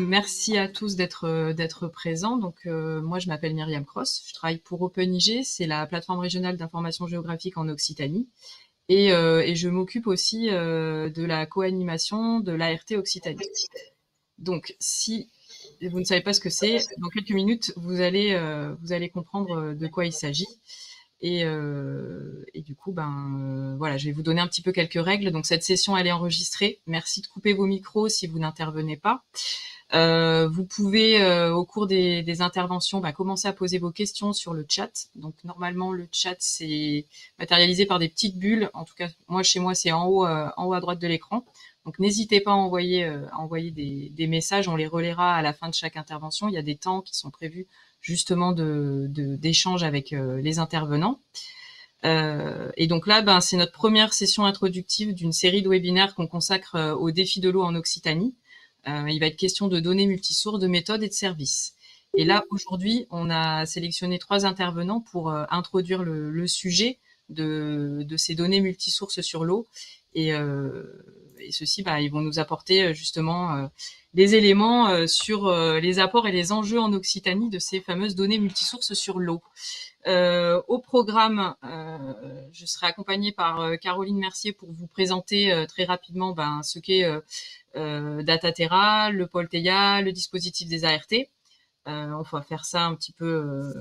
merci à tous d'être présents. Donc, moi, je m'appelle Myriam Cross. Je travaille pour OpenIG, c'est la plateforme régionale d'information géographique en Occitanie. Et je m'occupe aussi de la co-animation de l'ART Occitanie. Donc, si vous ne savez pas ce que c'est, dans quelques minutes, vous allez comprendre de quoi il s'agit. Et du coup, voilà, je vais vous donner un petit peu quelques règles. Donc, cette session, elle est enregistrée. Merci de couper vos micros si vous n'intervenez pas. Vous pouvez, au cours des interventions, commencer à poser vos questions sur le chat. Donc, normalement, le chat, c'est matérialisé par des petites bulles. En tout cas, chez moi, c'est en haut à droite de l'écran. Donc, n'hésitez pas à envoyer des messages. On les relaiera à la fin de chaque intervention. Il y a des temps qui sont prévus justement d'échange avec les intervenants. Et donc là, c'est notre première session introductive d'une série de webinaires qu'on consacre au défi de l'eau en Occitanie. Il va être question de données multisources, de méthodes et de services. Et là, aujourd'hui, on a sélectionné 3 intervenants pour introduire le sujet de ces données multisources sur l'eau. Et ceux-ci, ils vont nous apporter justement des éléments sur les apports et les enjeux en Occitanie de ces fameuses données multisources sur l'eau. Au programme, je serai accompagnée par Caroline Mercier pour vous présenter très rapidement ce qu'est Dataterra, le pôle TEIA, le dispositif des ART. On va faire ça un petit peu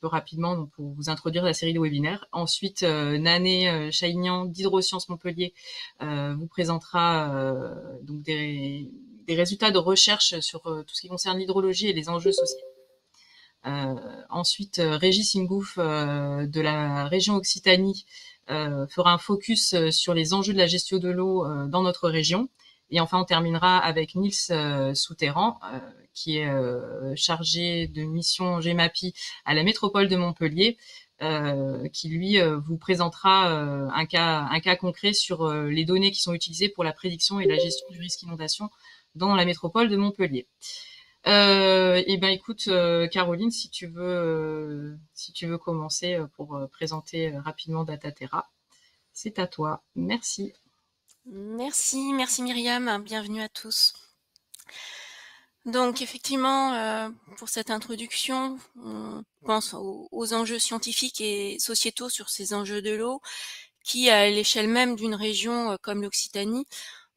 rapidement donc pour vous introduire la série de webinaires. Ensuite, Nané Chaignan d'Hydrosciences Montpellier vous présentera donc des résultats de recherche sur tout ce qui concerne l'hydrologie et les enjeux sociaux. Ensuite, Régis Ingouf de la région Occitanie fera un focus sur les enjeux de la gestion de l'eau dans notre région. Et enfin, on terminera avec Nils Souterrand, qui est chargé de mission GEMAPI à la métropole de Montpellier, qui lui vous présentera un cas concret sur les données qui sont utilisées pour la prédiction et la gestion du risque inondation dans la métropole de Montpellier. Écoute, Caroline, si tu veux commencer pour présenter rapidement Dataterra, c'est à toi. Merci. Merci Myriam, bienvenue à tous. Donc effectivement, pour cette introduction, on pense aux enjeux scientifiques et sociétaux sur ces enjeux de l'eau qui, à l'échelle même d'une région comme l'Occitanie,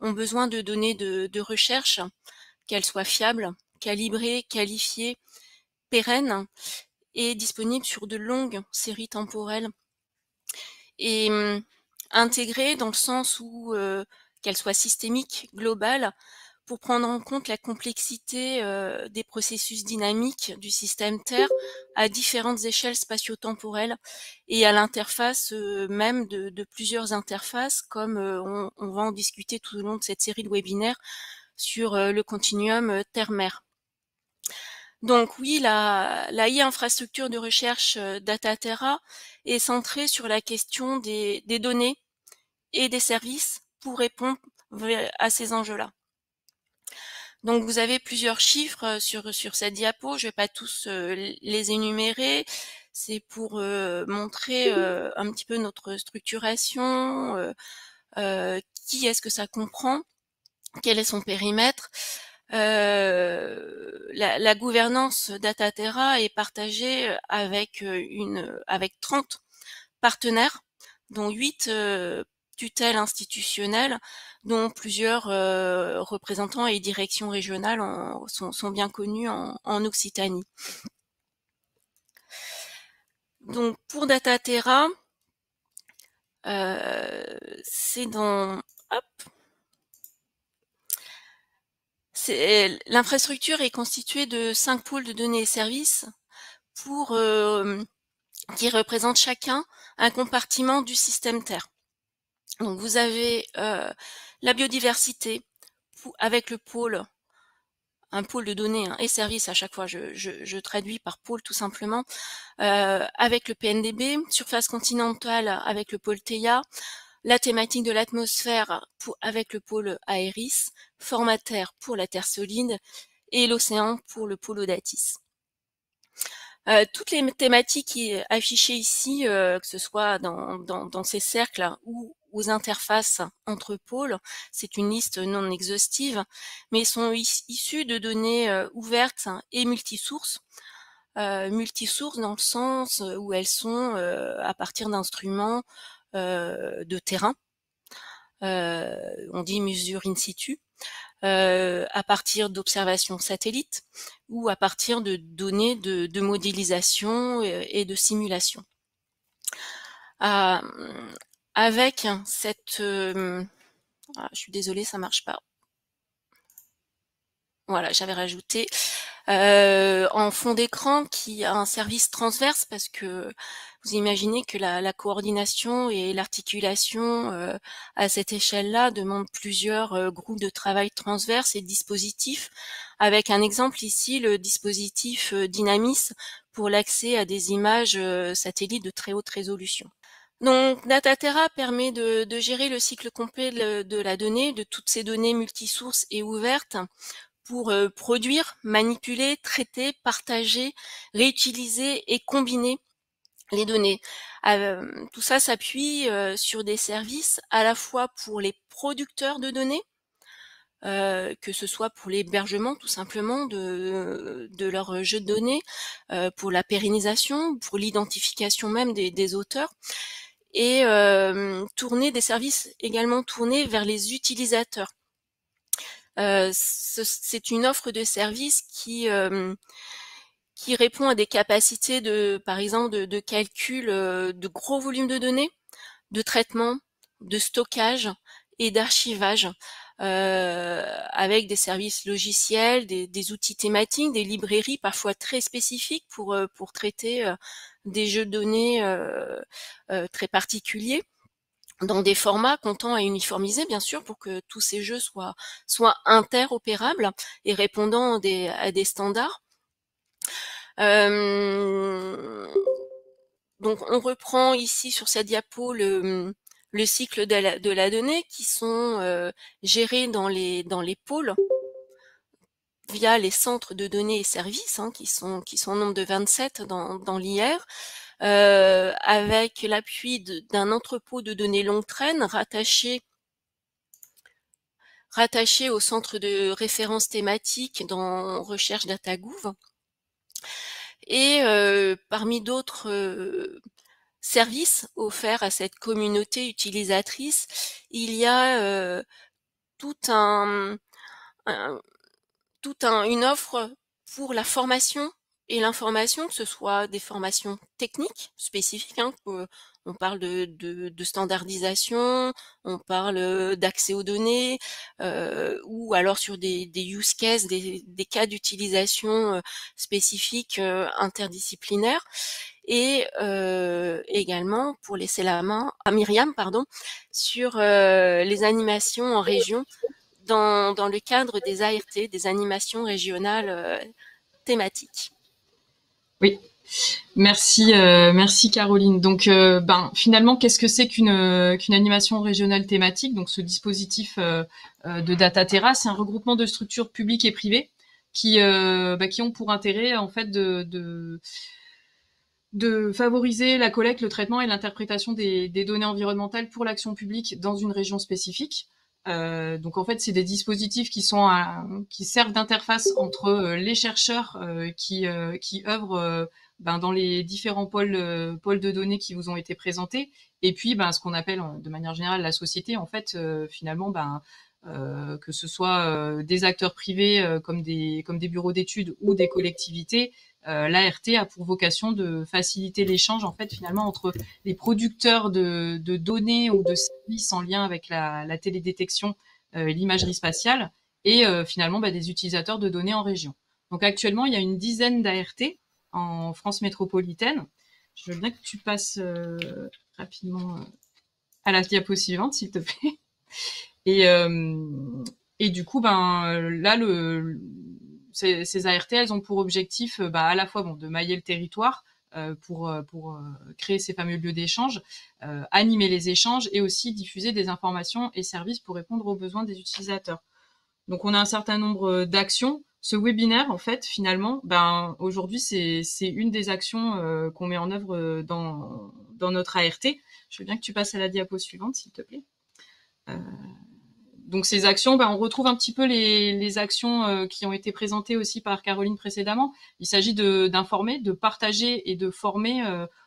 ont besoin de données de recherche, qu'elles soient fiables, calibrées, qualifiées, pérennes et disponibles sur de longues séries temporelles. Et intégrées dans le sens où qu'elles soient systémiques, globales, pour prendre en compte la complexité des processus dynamiques du système Terre à différentes échelles spatio-temporelles et à l'interface même de plusieurs interfaces, comme on va en discuter tout au long de cette série de webinaires sur le continuum Terre-Mer. Donc oui, la IA infrastructure de recherche Dataterra est centrée sur la question des données et des services pour répondre à ces enjeux-là. Donc vous avez plusieurs chiffres sur cette diapo, je ne vais pas tous les énumérer, c'est pour montrer un petit peu notre structuration, qui est-ce que ça comprend, quel est son périmètre. La gouvernance Dataterra est partagée avec 30 partenaires, dont 8 tutelles institutionnelles, dont plusieurs représentants et directions régionales sont bien connus en Occitanie. Donc pour Dataterra, c'est dans... L'infrastructure est constituée de 5 pôles de données et services qui représentent chacun un compartiment du système Terre. Donc vous avez la biodiversité avec le pôle, un pôle de données et services, à chaque fois je traduis par pôle tout simplement, avec le PNDB, surface continentale avec le pôle TEIA, la thématique de l'atmosphère avec le pôle Aéris, format Terre pour la Terre solide et l'océan pour le pôle Odatis. Toutes les thématiques affichées ici, que ce soit dans ces cercles ou aux interfaces entre pôles. C'est une liste non exhaustive, mais sont issus de données ouvertes et multisources. Multisources dans le sens où elles sont à partir d'instruments de terrain. On dit mesure in situ. À partir d'observations satellites ou à partir de données de modélisation et de simulation. Avec cette... je suis désolée, ça marche pas. Voilà, j'avais rajouté en fond d'écran qui a un service transverse parce que vous imaginez que la coordination et l'articulation à cette échelle-là demandent plusieurs groupes de travail transverses et dispositifs. Avec un exemple ici, le dispositif Dynamis pour l'accès à des images satellites de très haute résolution. Donc, Dataterra permet de gérer le cycle complet de la donnée, de toutes ces données multisources et ouvertes, pour produire, manipuler, traiter, partager, réutiliser et combiner les données. Tout ça s'appuie sur des services à la fois pour les producteurs de données, que ce soit pour l'hébergement tout simplement de leur jeu de données, pour la pérennisation, pour l'identification même des auteurs, et des services également tournés vers les utilisateurs. C'est une offre de service qui répond à des capacités par exemple, de calcul de gros volumes de données, de traitement, de stockage et d'archivage, avec des services logiciels, des outils thématiques, des librairies parfois très spécifiques pour traiter des jeux de données très particuliers, dans des formats qu'on tend à uniformiser, bien sûr, pour que tous ces jeux soient interopérables et répondant à des standards. Donc, on reprend ici sur cette diapo le cycle de la donnée qui sont gérés dans les pôles via les centres de données et services, qui sont au nombre de 27 dans l'IR. Avec l'appui d'un entrepôt de données longue traîne rattaché au centre de référence thématique dans Recherche DataGouv. Et parmi d'autres services offerts à cette communauté utilisatrice, il y a une offre pour la formation et l'information, que ce soit des formations techniques spécifiques, on parle de standardisation, on parle d'accès aux données, ou alors sur des use cases, des cas d'utilisation spécifiques interdisciplinaires, et également pour laisser la main à Myriam, sur les animations en région dans le cadre des ART, des animations régionales thématiques. Oui, merci Caroline. Donc, finalement, qu'est-ce que c'est qu'une animation régionale thématique? Donc, ce dispositif de Dataterra, c'est un regroupement de structures publiques et privées qui ont pour intérêt en fait de favoriser la collecte, le traitement et l'interprétation des données environnementales pour l'action publique dans une région spécifique. Donc en fait, c'est des dispositifs qui servent d'interface entre les chercheurs qui œuvrent dans les différents pôles de données qui vous ont été présentés, et puis ce qu'on appelle de manière générale la société, en fait, finalement, que ce soit des acteurs privés comme des bureaux d'études ou des collectivités. L'ART a pour vocation de faciliter l'échange, en fait, finalement, entre les producteurs de données ou de services en lien avec la télédétection, l'imagerie spatiale, et finalement des utilisateurs de données en région. Donc actuellement, il y a une dizaine d'ART en France métropolitaine. Je veux bien que tu passes rapidement à la diapo suivante, s'il te plaît. Et du coup, là, ces ART, elles ont pour objectif à la fois de mailler le territoire pour créer ces fameux lieux d'échange, animer les échanges et aussi diffuser des informations et services pour répondre aux besoins des utilisateurs. Donc on a un certain nombre d'actions Ce webinaire, en fait, finalement, aujourd'hui, c'est une des actions qu'on met en œuvre dans notre ART. Je veux bien que tu passes à la diapo suivante, s'il te plaît. Donc ces actions, on retrouve un petit peu les actions qui ont été présentées aussi par Caroline précédemment. Il s'agit d'informer, de partager et de former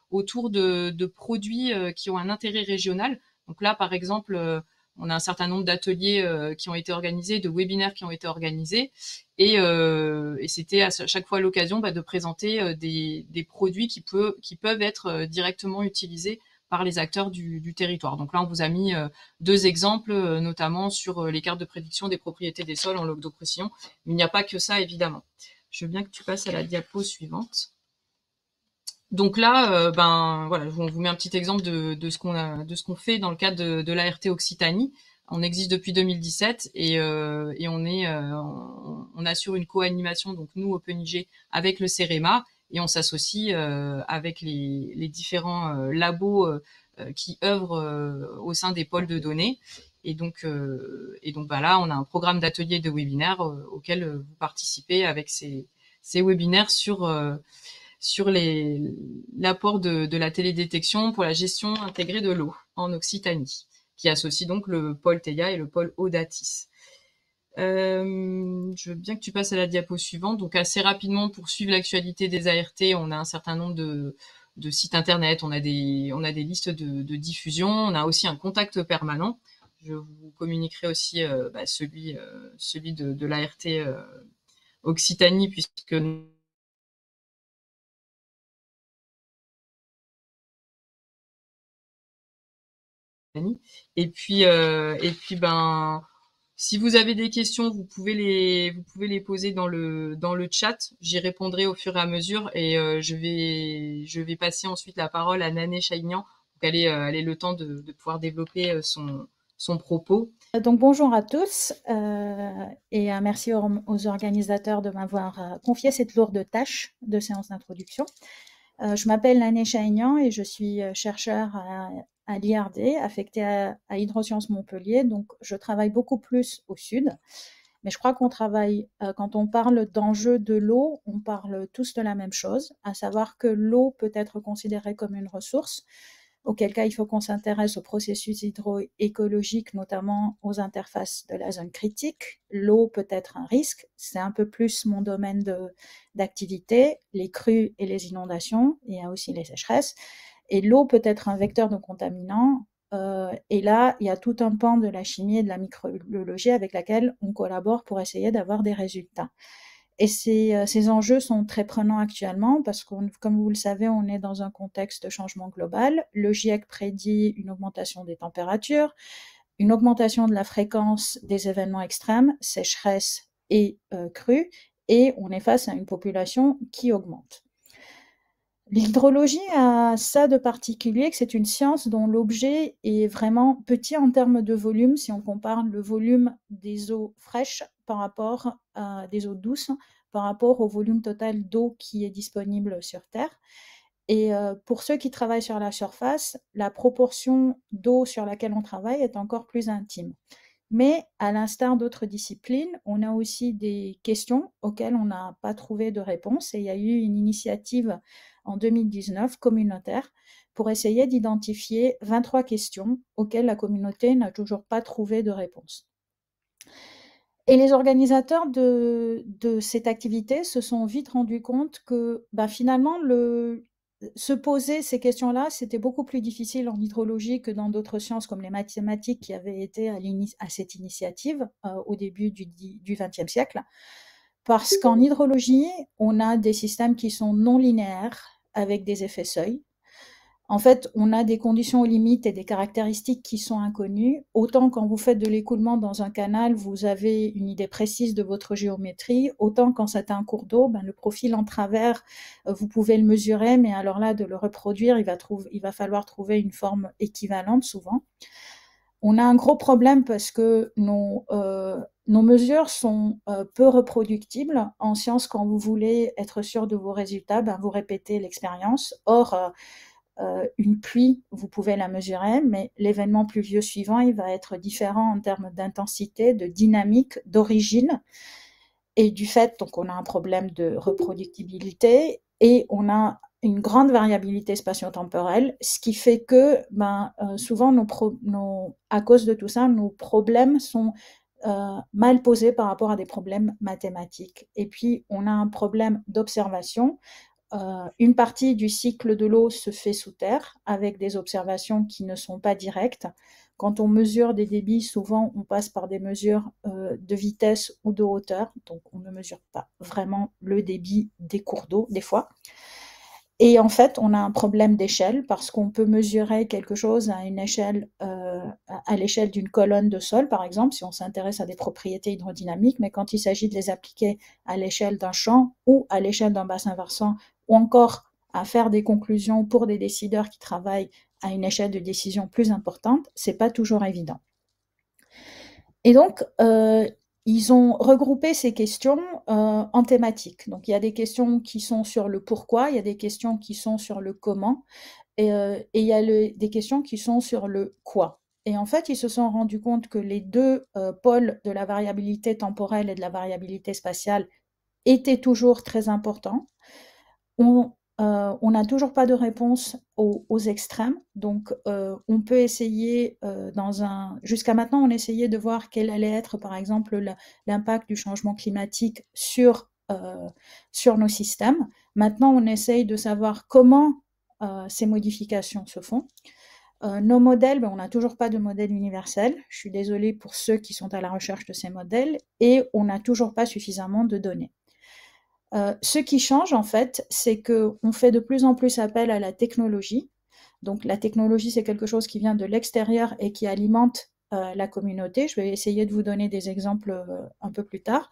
autour de produits qui ont un intérêt régional. Donc là, par exemple, on a un certain nombre d'ateliers qui ont été organisés, de webinaires qui ont été organisés, et c'était à chaque fois l'occasion de présenter des produits qui peuvent être directement utilisés par les acteurs du territoire. Donc là, on vous a mis 2 exemples, notamment sur les cartes de prédiction des propriétés des sols en logoprécision. Mais il n'y a pas que ça, évidemment. Je veux bien que tu passes à la diapo suivante. Donc là, voilà, on vous met un petit exemple de ce qu'on fait dans le cadre de l'ART Occitanie. On existe depuis 2017 et on assure une co-animation, donc nous OpenIG avec le CEREMA, et on s'associe avec les différents labos qui œuvrent au sein des pôles de données. Et donc là, on a un programme d'ateliers de webinaires auquel vous participez avec ces webinaires sur l'apport de la télédétection pour la gestion intégrée de l'eau en Occitanie, qui associe donc le pôle TEIA et le pôle Audatis. Je veux bien que tu passes à la diapo suivante. Donc assez rapidement, pour suivre l'actualité des ART, on a un certain nombre de sites internet, on a des listes de diffusion, on a aussi un contact permanent. Je vous communiquerai aussi celui de l'ART Occitanie, puisque et puis si vous avez des questions, vous pouvez les poser dans le chat. J'y répondrai au fur et à mesure, et je vais passer ensuite la parole à Nané Chaignan pour qu'elle ait le temps de pouvoir développer son propos. Donc bonjour à tous et merci aux organisateurs de m'avoir confié cette lourde tâche de séance d'introduction. Je m'appelle Nané Chaignan et je suis chercheur à l'IRD, affectée à Hydrosciences Montpellier. Donc je travaille beaucoup plus au sud, mais je crois qu'on travaille, quand on parle d'enjeux de l'eau, on parle tous de la même chose, à savoir que l'eau peut être considérée comme une ressource, auquel cas il faut qu'on s'intéresse aux processus hydroécologiques, notamment aux interfaces de la zone critique. L'eau peut être un risque, c'est un peu plus mon domaine d'activité, les crues et les inondations, il y a aussi les sécheresses, et l'eau peut être un vecteur de contaminants, et là, il y a tout un pan de la chimie et de la microbiologie avec laquelle on collabore pour essayer d'avoir des résultats. Et ces enjeux sont très prenants actuellement parce que, comme vous le savez, on est dans un contexte de changement global. Le GIEC prédit une augmentation des températures, une augmentation de la fréquence des événements extrêmes, sécheresse et crues, et on est face à une population qui augmente. L'hydrologie a ça de particulier que c'est une science dont l'objet est vraiment petit en termes de volume, si on compare le volume des eaux fraîches par rapport à des eaux douces, par rapport au volume total d'eau qui est disponible sur Terre. Et pour ceux qui travaillent sur la surface, la proportion d'eau sur laquelle on travaille est encore plus intime. Mais à l'instar d'autres disciplines, on a aussi des questions auxquelles on n'a pas trouvé de réponse. Et il y a eu une initiative en 2019 communautaire pour essayer d'identifier 23 questions auxquelles la communauté n'a toujours pas trouvé de réponse. Et les organisateurs de cette activité se sont vite rendus compte que finalement, se poser ces questions-là, c'était beaucoup plus difficile en hydrologie que dans d'autres sciences comme les mathématiques qui avaient été à cette initiative au début du XXe siècle. Parce qu'en hydrologie, on a des systèmes qui sont non linéaires avec des effets seuil. En fait, on a des conditions limites et des caractéristiques qui sont inconnues. Autant quand vous faites de l'écoulement dans un canal, vous avez une idée précise de votre géométrie. Autant quand c'est un cours d'eau, le profil en travers, vous pouvez le mesurer, mais alors là, de le reproduire, il va falloir trouver une forme équivalente souvent. On a un gros problème parce que nos mesures sont peu reproductibles. En science, quand vous voulez être sûr de vos résultats, vous répétez l'expérience. Or, une pluie, vous pouvez la mesurer, mais l'événement pluvieux suivant, il va être différent en termes d'intensité, de dynamique, d'origine. et du fait, donc on a un problème de reproductibilité et on a une grande variabilité spatio-temporelle, ce qui fait que souvent, à cause de tout ça, nos problèmes sont mal posés par rapport à des problèmes mathématiques. Et puis, on a un problème d'observation. Une partie du cycle de l'eau se fait sous terre avec des observations qui ne sont pas directes. Quand on mesure des débits, souvent on passe par des mesures de vitesse ou de hauteur, donc on ne mesure pas vraiment le débit des cours d'eau des fois. Et en fait, on a un problème d'échelle parce qu'on peut mesurer quelque chose à une échelle, à l'échelle d'une colonne de sol, par exemple, si on s'intéresse à des propriétés hydrodynamiques, mais quand il s'agit de les appliquer à l'échelle d'un champ ou à l'échelle d'un bassin versant, ou encore à faire des conclusions pour des décideurs qui travaillent à une échelle de décision plus importante, c'est pas toujours évident. Et donc, ils ont regroupé ces questions en thématiques. Donc, il y a des questions qui sont sur le pourquoi, il y a des questions qui sont sur le comment, et il y a des questions qui sont sur le quoi. Et en fait, ils se sont rendus compte que les deux pôles de la variabilité temporelle et de la variabilité spatiale étaient toujours très importants. On n'a toujours pas de réponse aux extrêmes, donc on peut essayer jusqu'à maintenant, on essayait de voir quel allait être, par exemple, l'impact du changement climatique sur nos systèmes. Maintenant, on essaye de savoir comment ces modifications se font. Nos modèles, on n'a toujours pas de modèle universel. Je suis désolée pour ceux qui sont à la recherche de ces modèles, et on n'a toujours pas suffisamment de données. Ce qui change, en fait, c'est qu'on fait de plus en plus appel à la technologie. Donc, la technologie, c'est quelque chose qui vient de l'extérieur et qui alimente la communauté. Je vais essayer de vous donner des exemples un peu plus tard.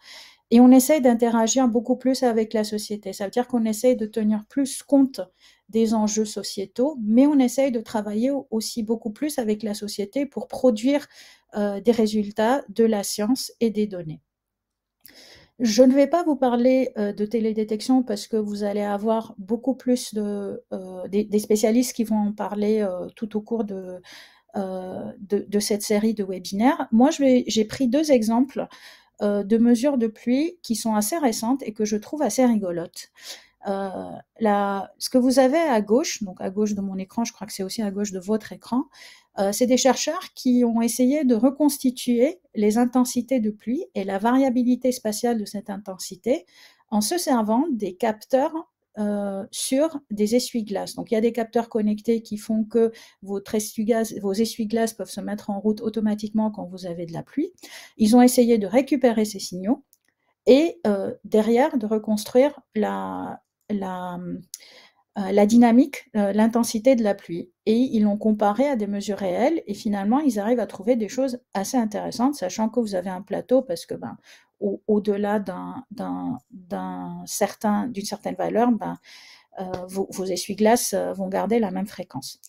Et on essaye d'interagir beaucoup plus avec la société. Ça veut dire qu'on essaye de tenir plus compte des enjeux sociétaux, mais on essaye de travailler aussi beaucoup plus avec la société pour produire des résultats de la science et des données. Je ne vais pas vous parler de télédétection parce que vous allez avoir beaucoup plus des spécialistes qui vont en parler tout au cours de cette série de webinaires. Moi, j'ai pris 2 exemples de mesures de pluie qui sont assez récentes et que je trouve assez rigolotes. Ce que vous avez à gauche, donc à gauche de mon écran, je crois que c'est aussi à gauche de votre écran, c'est des chercheurs qui ont essayé de reconstituer les intensités de pluie et la variabilité spatiale de cette intensité en se servant des capteurs sur des essuie-glaces. Donc, il y a des capteurs connectés qui font que vos essuie-glaces peuvent se mettre en route automatiquement quand vous avez de la pluie. Ils ont essayé de récupérer ces signaux et derrière de reconstruire la dynamique, l'intensité de la pluie. Et ils l'ont comparé à des mesures réelles et finalement, ils arrivent à trouver des choses assez intéressantes, sachant que vous avez un plateau parce que au-delà d'une certaine valeur, vos essuie-glaces vont garder la même fréquence.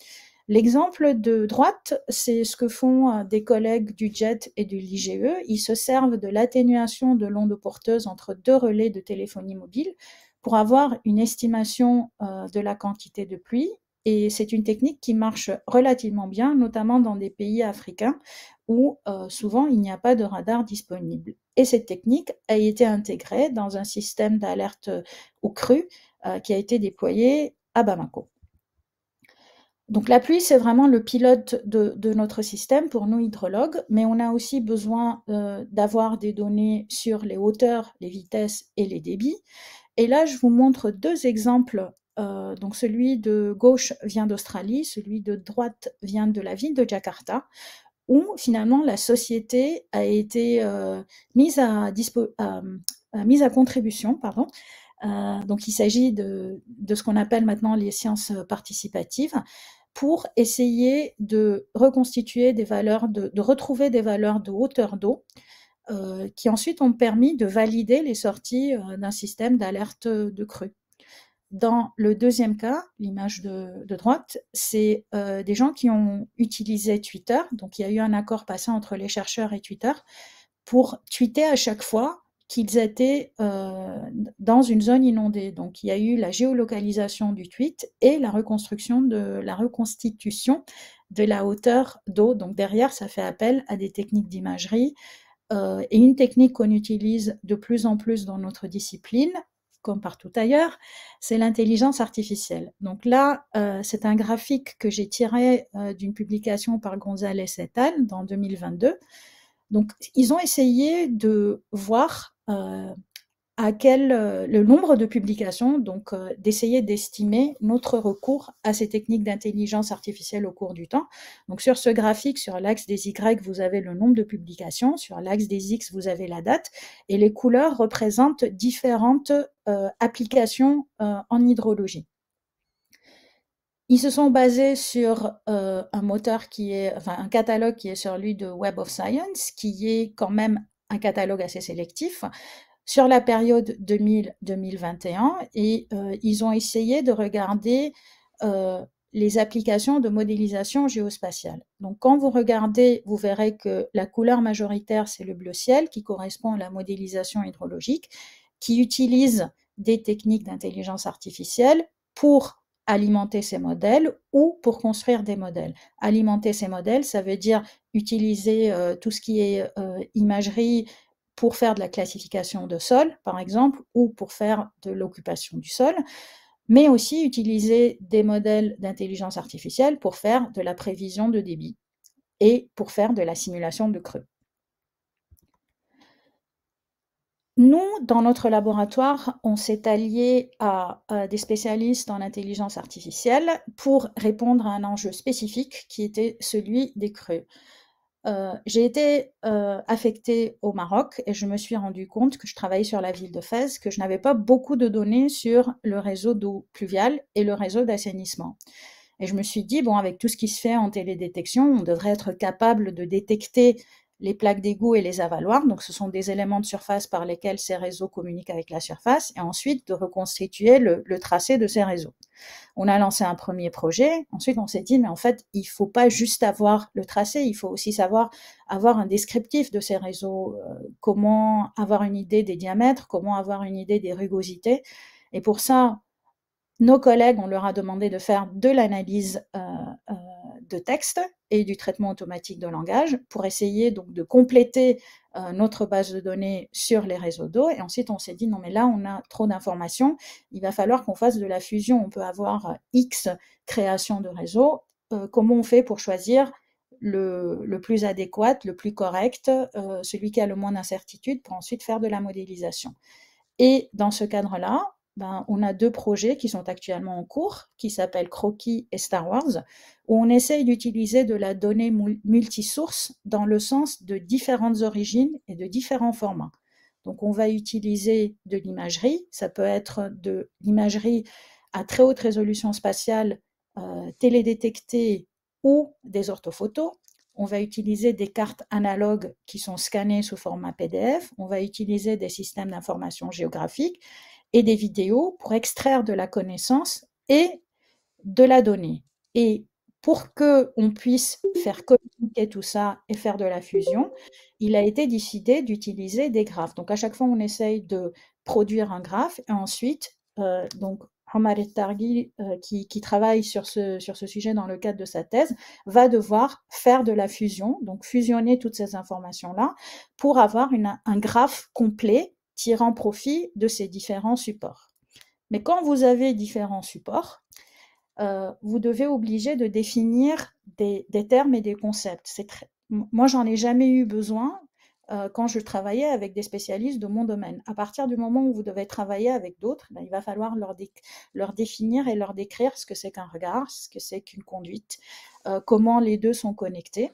L'exemple de droite, c'est ce que font des collègues du JET et de l'IGE. Ils se servent de l'atténuation de l'onde porteuse entre 2 relais de téléphonie mobile pour avoir une estimation de la quantité de pluie. Et c'est une technique qui marche relativement bien, notamment dans des pays africains où souvent il n'y a pas de radar disponible. Et cette technique a été intégrée dans un système d'alerte aux crues qui a été déployé à Bamako. Donc la pluie, c'est vraiment le pilote de notre système pour nous hydrologues, mais on a aussi besoin d'avoir des données sur les hauteurs, les vitesses et les débits. Et là, je vous montre 2 exemples. Donc celui de gauche vient d'Australie, celui de droite vient de la ville de Jakarta, où finalement la société a été mise à contribution, pardon. Donc il s'agit de ce qu'on appelle maintenant les sciences participatives, pour essayer de reconstituer des valeurs, de retrouver des valeurs de hauteur d'eau, qui ensuite ont permis de valider les sorties d'un système d'alerte de crue. Dans le deuxième cas, l'image de droite, c'est des gens qui ont utilisé Twitter. Donc, il y a eu un accord passé entre les chercheurs et Twitter pour tweeter à chaque fois qu'ils étaient dans une zone inondée. Donc, il y a eu la géolocalisation du tweet et la reconstitution de la hauteur d'eau. Donc, derrière, ça fait appel à des techniques d'imagerie et une technique qu'on utilise de plus en plus dans notre discipline, comme partout ailleurs, c'est l'intelligence artificielle. Donc là, c'est un graphique que j'ai tiré d'une publication par González et al. Dans 2022. Donc, ils ont essayé de voir le nombre de publications, donc d'essayer d'estimer notre recours à ces techniques d'intelligence artificielle au cours du temps. Donc sur ce graphique, sur l'axe des Y, vous avez le nombre de publications, sur l'axe des X, vous avez la date, et les couleurs représentent différentes applications en hydrologie. Ils se sont basés sur un moteur un catalogue qui est celui de Web of Science, qui est quand même un catalogue assez sélectif, sur la période 2000-2021, et ils ont essayé de regarder les applications de modélisation géospatiale. Donc quand vous regardez, vous verrez que la couleur majoritaire, c'est le bleu ciel, qui correspond à la modélisation hydrologique, qui utilise des techniques d'intelligence artificielle pour alimenter ces modèles ou pour construire des modèles. Alimenter ces modèles, ça veut dire utiliser tout ce qui est imagerie pour faire de la classification de sol, par exemple, ou pour faire de l'occupation du sol, mais aussi utiliser des modèles d'intelligence artificielle pour faire de la prévision de débit et pour faire de la simulation de creux. Nous, dans notre laboratoire, on s'est allié à des spécialistes en intelligence artificielle pour répondre à un enjeu spécifique qui était celui des creux. J'ai été affectée au Maroc et je me suis rendu compte que je travaillais sur la ville de Fès, que je n'avais pas beaucoup de données sur le réseau d'eau pluviale et le réseau d'assainissement. Et je me suis dit, bon, avec tout ce qui se fait en télédétection, on devrait être capable de détecter les plaques d'égout et les avaloirs. Donc, ce sont des éléments de surface par lesquels ces réseaux communiquent avec la surface, et ensuite de reconstituer le tracé de ces réseaux. On a lancé un premier projet. Ensuite, on s'est dit, mais en fait, il faut pas juste avoir le tracé, il faut aussi savoir avoir un descriptif de ces réseaux, comment avoir une idée des diamètres, comment avoir une idée des rugosités. Et pour ça, nos collègues, on leur a demandé de faire de l'analyse de texte et du traitement automatique de langage pour essayer donc de compléter notre base de données sur les réseaux d'eau. Et ensuite, on s'est dit, non mais là, on a trop d'informations, il va falloir qu'on fasse de la fusion. On peut avoir X créations de réseaux. Comment on fait pour choisir le plus adéquat, le plus correct, celui qui a le moins d'incertitude, pour ensuite faire de la modélisation. Et dans ce cadre-là, on a 2 projets qui sont actuellement en cours, qui s'appellent Croquis et Star Wars, où on essaye d'utiliser de la donnée multisource dans le sens de différentes origines et de différents formats. Donc on va utiliser de l'imagerie, ça peut être de l'imagerie à très haute résolution spatiale télédétectée ou des orthophotos. On va utiliser des cartes analogues qui sont scannées sous format PDF, on va utiliser des systèmes d'information géographique et des vidéos pour extraire de la connaissance et de la donnée. Et pour qu'on puisse faire communiquer tout ça et faire de la fusion, il a été décidé d'utiliser des graphes. Donc à chaque fois, on essaye de produire un graphe et ensuite, donc Omar Targhi, qui travaille sur ce sujet dans le cadre de sa thèse, va devoir faire de la fusion, donc fusionner toutes ces informations-là pour avoir un graphe complet tirant profit de ces différents supports. Mais quand vous avez différents supports, vous devez obliger de définir des termes et des concepts. Moi, j'en ai jamais eu besoin quand je travaillais avec des spécialistes de mon domaine. À partir du moment où vous devez travailler avec d'autres, il va falloir leur définir et leur décrire ce que c'est qu'un regard, ce que c'est qu'une conduite, comment les deux sont connectés.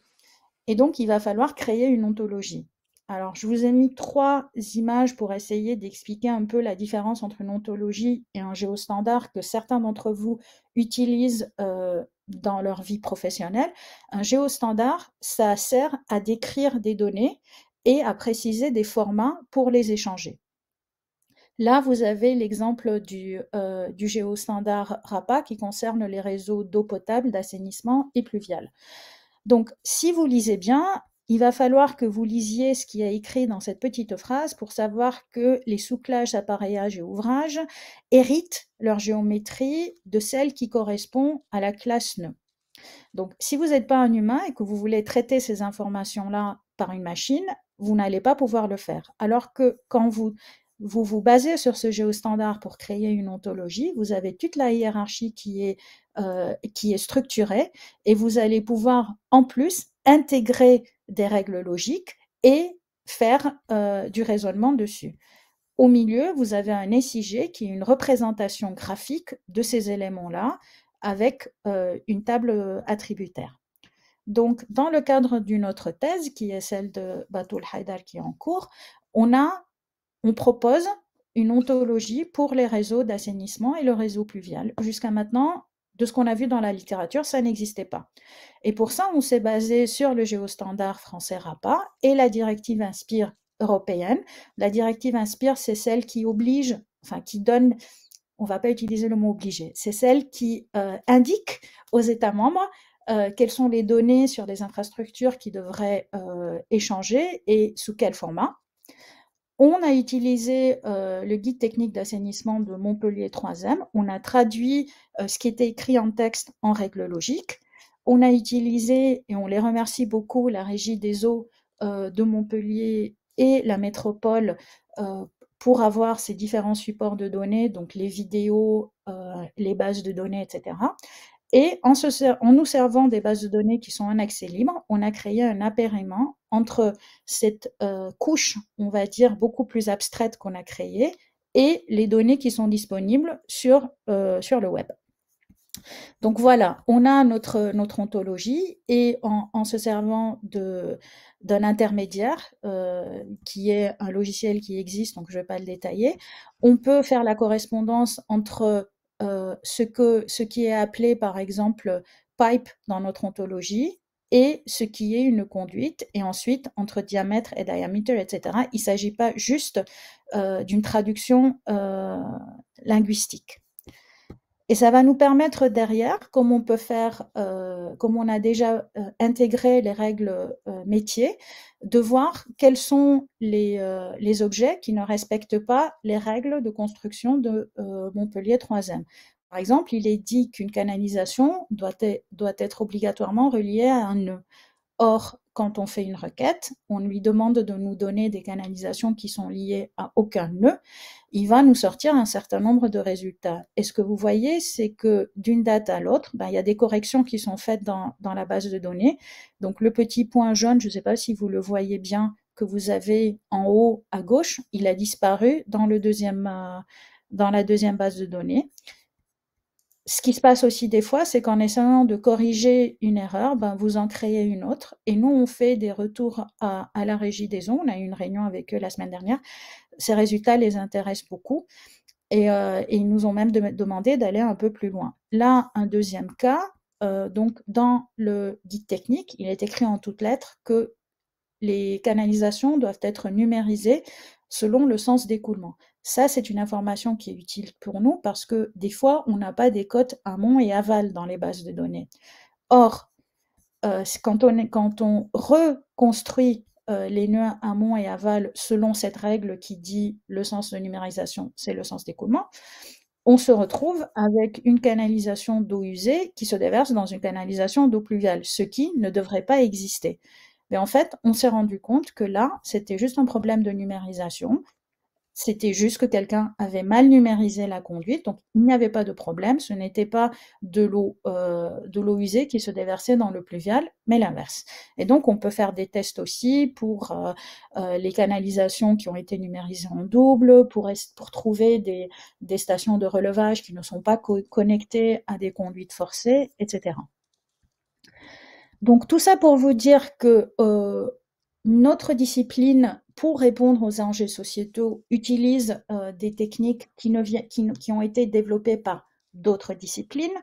Et donc, il va falloir créer une ontologie. Alors, je vous ai mis 3 images pour essayer d'expliquer un peu la différence entre une ontologie et un géostandard que certains d'entre vous utilisent dans leur vie professionnelle. Un géostandard, ça sert à décrire des données et à préciser des formats pour les échanger. Là, vous avez l'exemple du géostandard RAPA qui concerne les réseaux d'eau potable, d'assainissement et pluvial. Donc, si vous lisez bien, il va falloir que vous lisiez ce qui est écrit dans cette petite phrase pour savoir que les sous-classes appareillages et ouvrages héritent leur géométrie de celle qui correspond à la classe nœud. Donc, si vous n'êtes pas un humain et que vous voulez traiter ces informations-là par une machine, vous n'allez pas pouvoir le faire. Alors que quand vous basez sur ce géostandard pour créer une ontologie, vous avez toute la hiérarchie qui est structurée et vous allez pouvoir en plus intégrer des règles logiques et faire du raisonnement dessus. Au milieu, vous avez un SIG qui est une représentation graphique de ces éléments-là avec une table attributaire. Donc, dans le cadre d'une autre thèse, qui est celle de Batoul Haïdar qui est en cours, on propose une ontologie pour les réseaux d'assainissement et le réseau pluvial. Jusqu'à maintenant, de ce qu'on a vu dans la littérature, ça n'existait pas. Et pour ça, on s'est basé sur le géostandard français RAPA et la directive INSPIRE européenne. La directive INSPIRE, c'est celle qui oblige, enfin qui donne, on ne va pas utiliser le mot obligé, c'est celle qui indique aux États membres quelles sont les données sur les infrastructures qui devraient échanger et sous quel format. On a utilisé le guide technique d'assainissement de Montpellier 3e. On a traduit ce qui était écrit en texte en règle logique. On a utilisé, et on les remercie beaucoup, la Régie des eaux de Montpellier et la métropole pour avoir ces différents supports de données, donc les vidéos, les bases de données, etc. Et en nous servant des bases de données qui sont en accès libre, on a créé un appareillement entre cette couche, on va dire, beaucoup plus abstraite qu'on a créée et les données qui sont disponibles sur le web. Donc voilà, on a notre ontologie et en se servant d'un intermédiaire qui est un logiciel qui existe, donc je ne vais pas le détailler, on peut faire la correspondance entre ce qui est appelé par exemple pipe dans notre ontologie et ce qui est une conduite, et ensuite entre diamètre et diamètre, etc. Il ne s'agit pas juste d'une traduction linguistique. Et ça va nous permettre derrière, comme on peut faire, comme on a déjà intégré les règles métiers, de voir quels sont les objets qui ne respectent pas les règles de construction de Montpellier 3e. Par exemple, il est dit qu'une canalisation doit être obligatoirement reliée à un nœud. Or, quand on fait une requête, on lui demande de nous donner des canalisations qui sont liées à aucun nœud. Il va nous sortir un certain nombre de résultats. Et ce que vous voyez, c'est que d'une date à l'autre, il y a des corrections qui sont faites dans la base de données. Donc, le petit point jaune, je ne sais pas si vous le voyez bien, que vous avez en haut à gauche, il a disparu dans la deuxième base de données. Ce qui se passe aussi des fois, c'est qu'en essayant de corriger une erreur, vous en créez une autre. Et nous, on fait des retours à la Régie des eaux. On a eu une réunion avec eux la semaine dernière. Ces résultats les intéressent beaucoup. Et ils nous ont même demandé d'aller un peu plus loin. Là, un deuxième cas, donc dans le guide technique, il est écrit en toutes lettres que les canalisations doivent être numérisées selon le sens d'écoulement. Ça, c'est une information qui est utile pour nous parce que des fois, on n'a pas des cotes amont et aval dans les bases de données. Or, quand on reconstruit les nœuds amont et aval selon cette règle qui dit le sens de numérisation, c'est le sens d'écoulement, on se retrouve avec une canalisation d'eau usée qui se déverse dans une canalisation d'eau pluviale, ce qui ne devrait pas exister. Mais en fait, on s'est rendu compte que là, c'était juste un problème de numérisation. C'était juste que quelqu'un avait mal numérisé la conduite, donc il n'y avait pas de problème. Ce n'était pas de l'eau usée qui se déversait dans le pluvial, mais l'inverse. Et donc, on peut faire des tests aussi pour les canalisations qui ont été numérisées en double, pour trouver des stations de relevage qui ne sont pas connectées à des conduites forcées, etc. Donc tout ça pour vous dire que notre discipline, pour répondre aux enjeux sociétaux, utilise des techniques qui ont été développées par d'autres disciplines.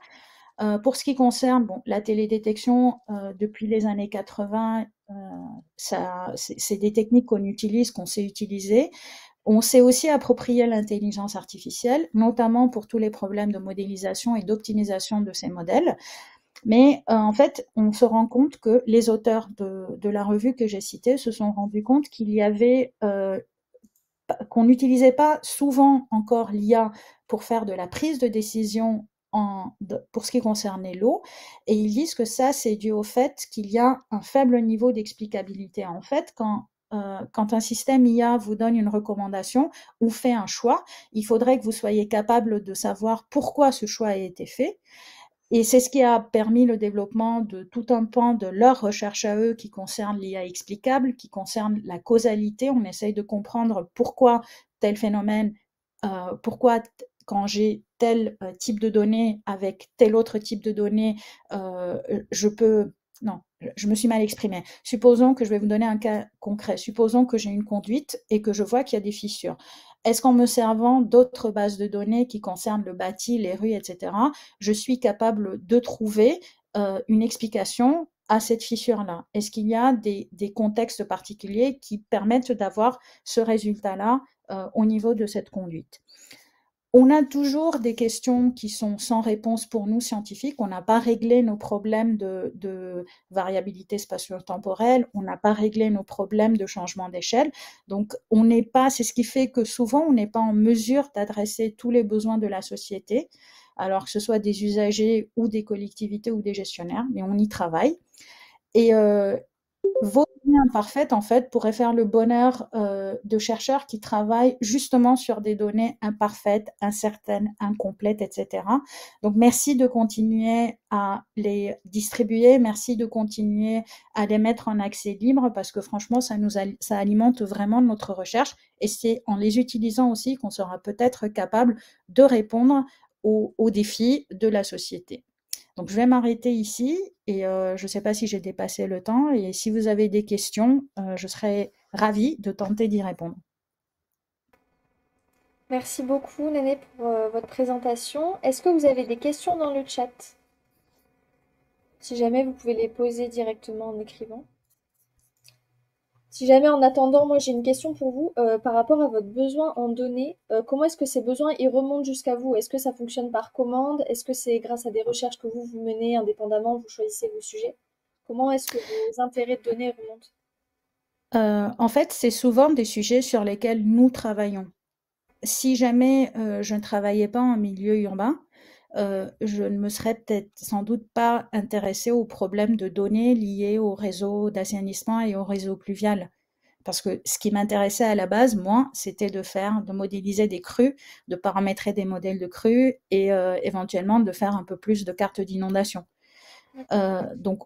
Pour ce qui concerne la télédétection, depuis les années 80, c'est des techniques qu'on utilise, qu'on sait utiliser. On s'est aussi approprié l'intelligence artificielle, notamment pour tous les problèmes de modélisation et d'optimisation de ces modèles. Mais en fait, on se rend compte que les auteurs de la revue que j'ai citée se sont rendus compte qu'il y avait qu'on n'utilisait pas souvent encore l'IA pour faire de la prise de décision pour ce qui concernait l'eau, et ils disent que ça, c'est dû au fait qu'il y a un faible niveau d'explicabilité. En fait, quand un système IA vous donne une recommandation ou fait un choix, il faudrait que vous soyez capable de savoir pourquoi ce choix a été fait. Et c'est ce qui a permis le développement de tout un pan de leur recherche à eux qui concerne l'IA explicable, qui concerne la causalité. On essaye de comprendre pourquoi tel phénomène, pourquoi quand j'ai tel type de données avec tel autre type de données, je peux... Non, je me suis mal exprimée. Supposons que je vais vous donner un cas concret. Supposons que j'ai une conduite et que je vois qu'il y a des fissures. Est-ce qu'en me servant d'autres bases de données qui concernent le bâti, les rues, etc., je suis capable de trouver une explication à cette fissure-là? Est-ce qu'il y a des contextes particuliers qui permettent d'avoir ce résultat-là au niveau de cette conduite? On a toujours des questions qui sont sans réponse pour nous scientifiques. On n'a pas réglé nos problèmes de variabilité spatio-temporelle, on n'a pas réglé nos problèmes de changement d'échelle. Donc, on n'est pas, c'est ce qui fait que souvent, on n'est pas en mesure d'adresser tous les besoins de la société, alors que ce soit des usagers ou des collectivités ou des gestionnaires, mais on y travaille. Et vos données imparfaites, en fait, pourraient faire le bonheur de chercheurs qui travaillent justement sur des données imparfaites, incertaines, incomplètes, etc. Donc, merci de continuer à les distribuer, merci de continuer à les mettre en accès libre, parce que franchement, ça alimente vraiment notre recherche, et c'est en les utilisant aussi qu'on sera peut-être capable de répondre aux défis de la société. Donc, je vais m'arrêter ici et je ne sais pas si j'ai dépassé le temps. Et si vous avez des questions, je serai ravie de tenter d'y répondre. Merci beaucoup, Néné, pour votre présentation. Est-ce que vous avez des questions dans le chat? Si jamais, vous pouvez les poser directement en écrivant. Si jamais, en attendant, moi j'ai une question pour vous par rapport à votre besoin en données. Comment est-ce que ces besoins ils remontent jusqu'à vous? Est-ce que ça fonctionne par commande? Est-ce que c'est grâce à des recherches que vous menez indépendamment, vous choisissez vos sujets? Comment est-ce que vos intérêts de données remontent? En fait, c'est souvent des sujets sur lesquels nous travaillons. Si jamais je ne travaillais pas en milieu urbain, je ne me serais peut-être sans doute pas intéressée aux problèmes de données liés au réseau d'assainissement et au réseau pluvial. Parce que ce qui m'intéressait à la base, moi, c'était de modéliser des crues, de paramétrer des modèles de crues et éventuellement de faire un peu plus de cartes d'inondation. Donc,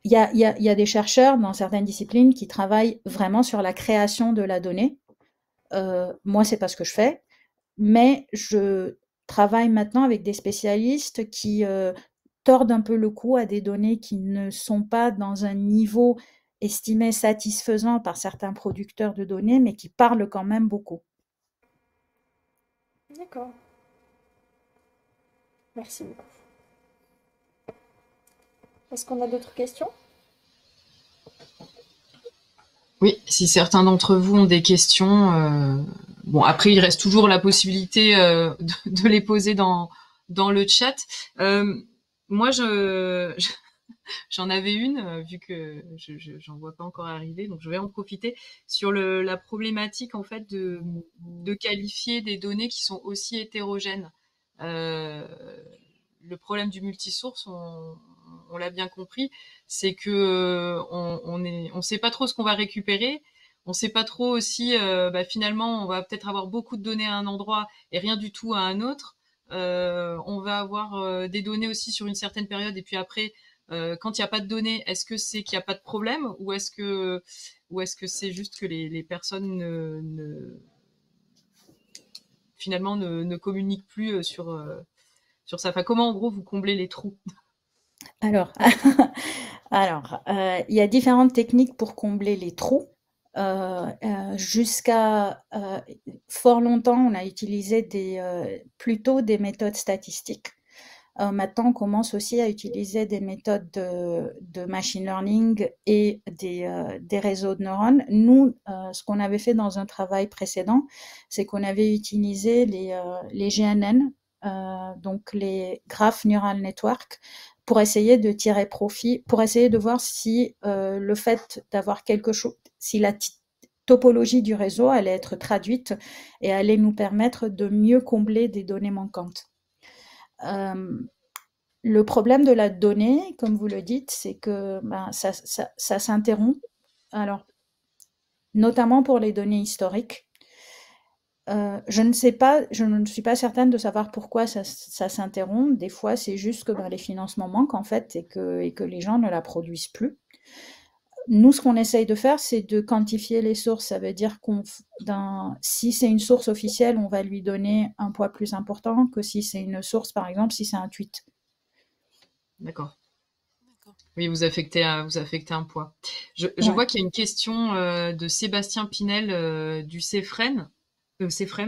il y a des chercheurs dans certaines disciplines qui travaillent vraiment sur la création de la donnée. Moi, c'est pas ce que je fais, mais je travaille maintenant avec des spécialistes qui tordent un peu le cou à des données qui ne sont pas dans un niveau estimé satisfaisant par certains producteurs de données, mais qui parlent quand même beaucoup. D'accord. Merci beaucoup. Est-ce qu'on a d'autres questions? Oui, si certains d'entre vous ont des questions, bon, après il reste toujours la possibilité de les poser dans le chat. Moi, j'en avais une, vu que j'en vois pas encore arriver, donc je vais en profiter sur la problématique en fait de qualifier des données qui sont aussi hétérogènes. Le problème du multisource, on l'a bien compris, c'est que on sait pas trop ce qu'on va récupérer. On sait pas trop aussi, finalement, on va peut-être avoir beaucoup de données à un endroit et rien du tout à un autre. On va avoir des données aussi sur une certaine période et puis après, quand il n'y a pas de données, est-ce que c'est qu'il n'y a pas de problème ou est-ce que c'est juste que les personnes finalement ne communiquent plus sur ça? Enfin, comment en gros vous comblez les trous? Alors, il y a différentes techniques pour combler les trous. Jusqu'à fort longtemps, on a utilisé plutôt des méthodes statistiques. Maintenant, on commence aussi à utiliser des méthodes de machine learning et des réseaux de neurones. Nous, ce qu'on avait fait dans un travail précédent, c'est qu'on avait utilisé les GNN, donc les Graph Neural Network, pour essayer de tirer profit, pour essayer de voir si le fait d'avoir quelque chose, si la topologie du réseau allait être traduite et allait nous permettre de mieux combler des données manquantes. Le problème de la donnée, comme vous le dites, c'est que ça s'interrompt. Alors, notamment pour les données historiques. Je ne suis pas certaine de savoir pourquoi ça s'interrompt. Des fois, c'est juste que les financements manquent en fait et que les gens ne la produisent plus. Nous, ce qu'on essaye de faire, c'est de quantifier les sources. Ça veut dire si c'est une source officielle, on va lui donner un poids plus important que si c'est une source, par exemple, si c'est un tweet. D'accord. D'accord. Oui, vous affectez un poids. Je vois qu'il y a une question de Sébastien Pinel du CFREM,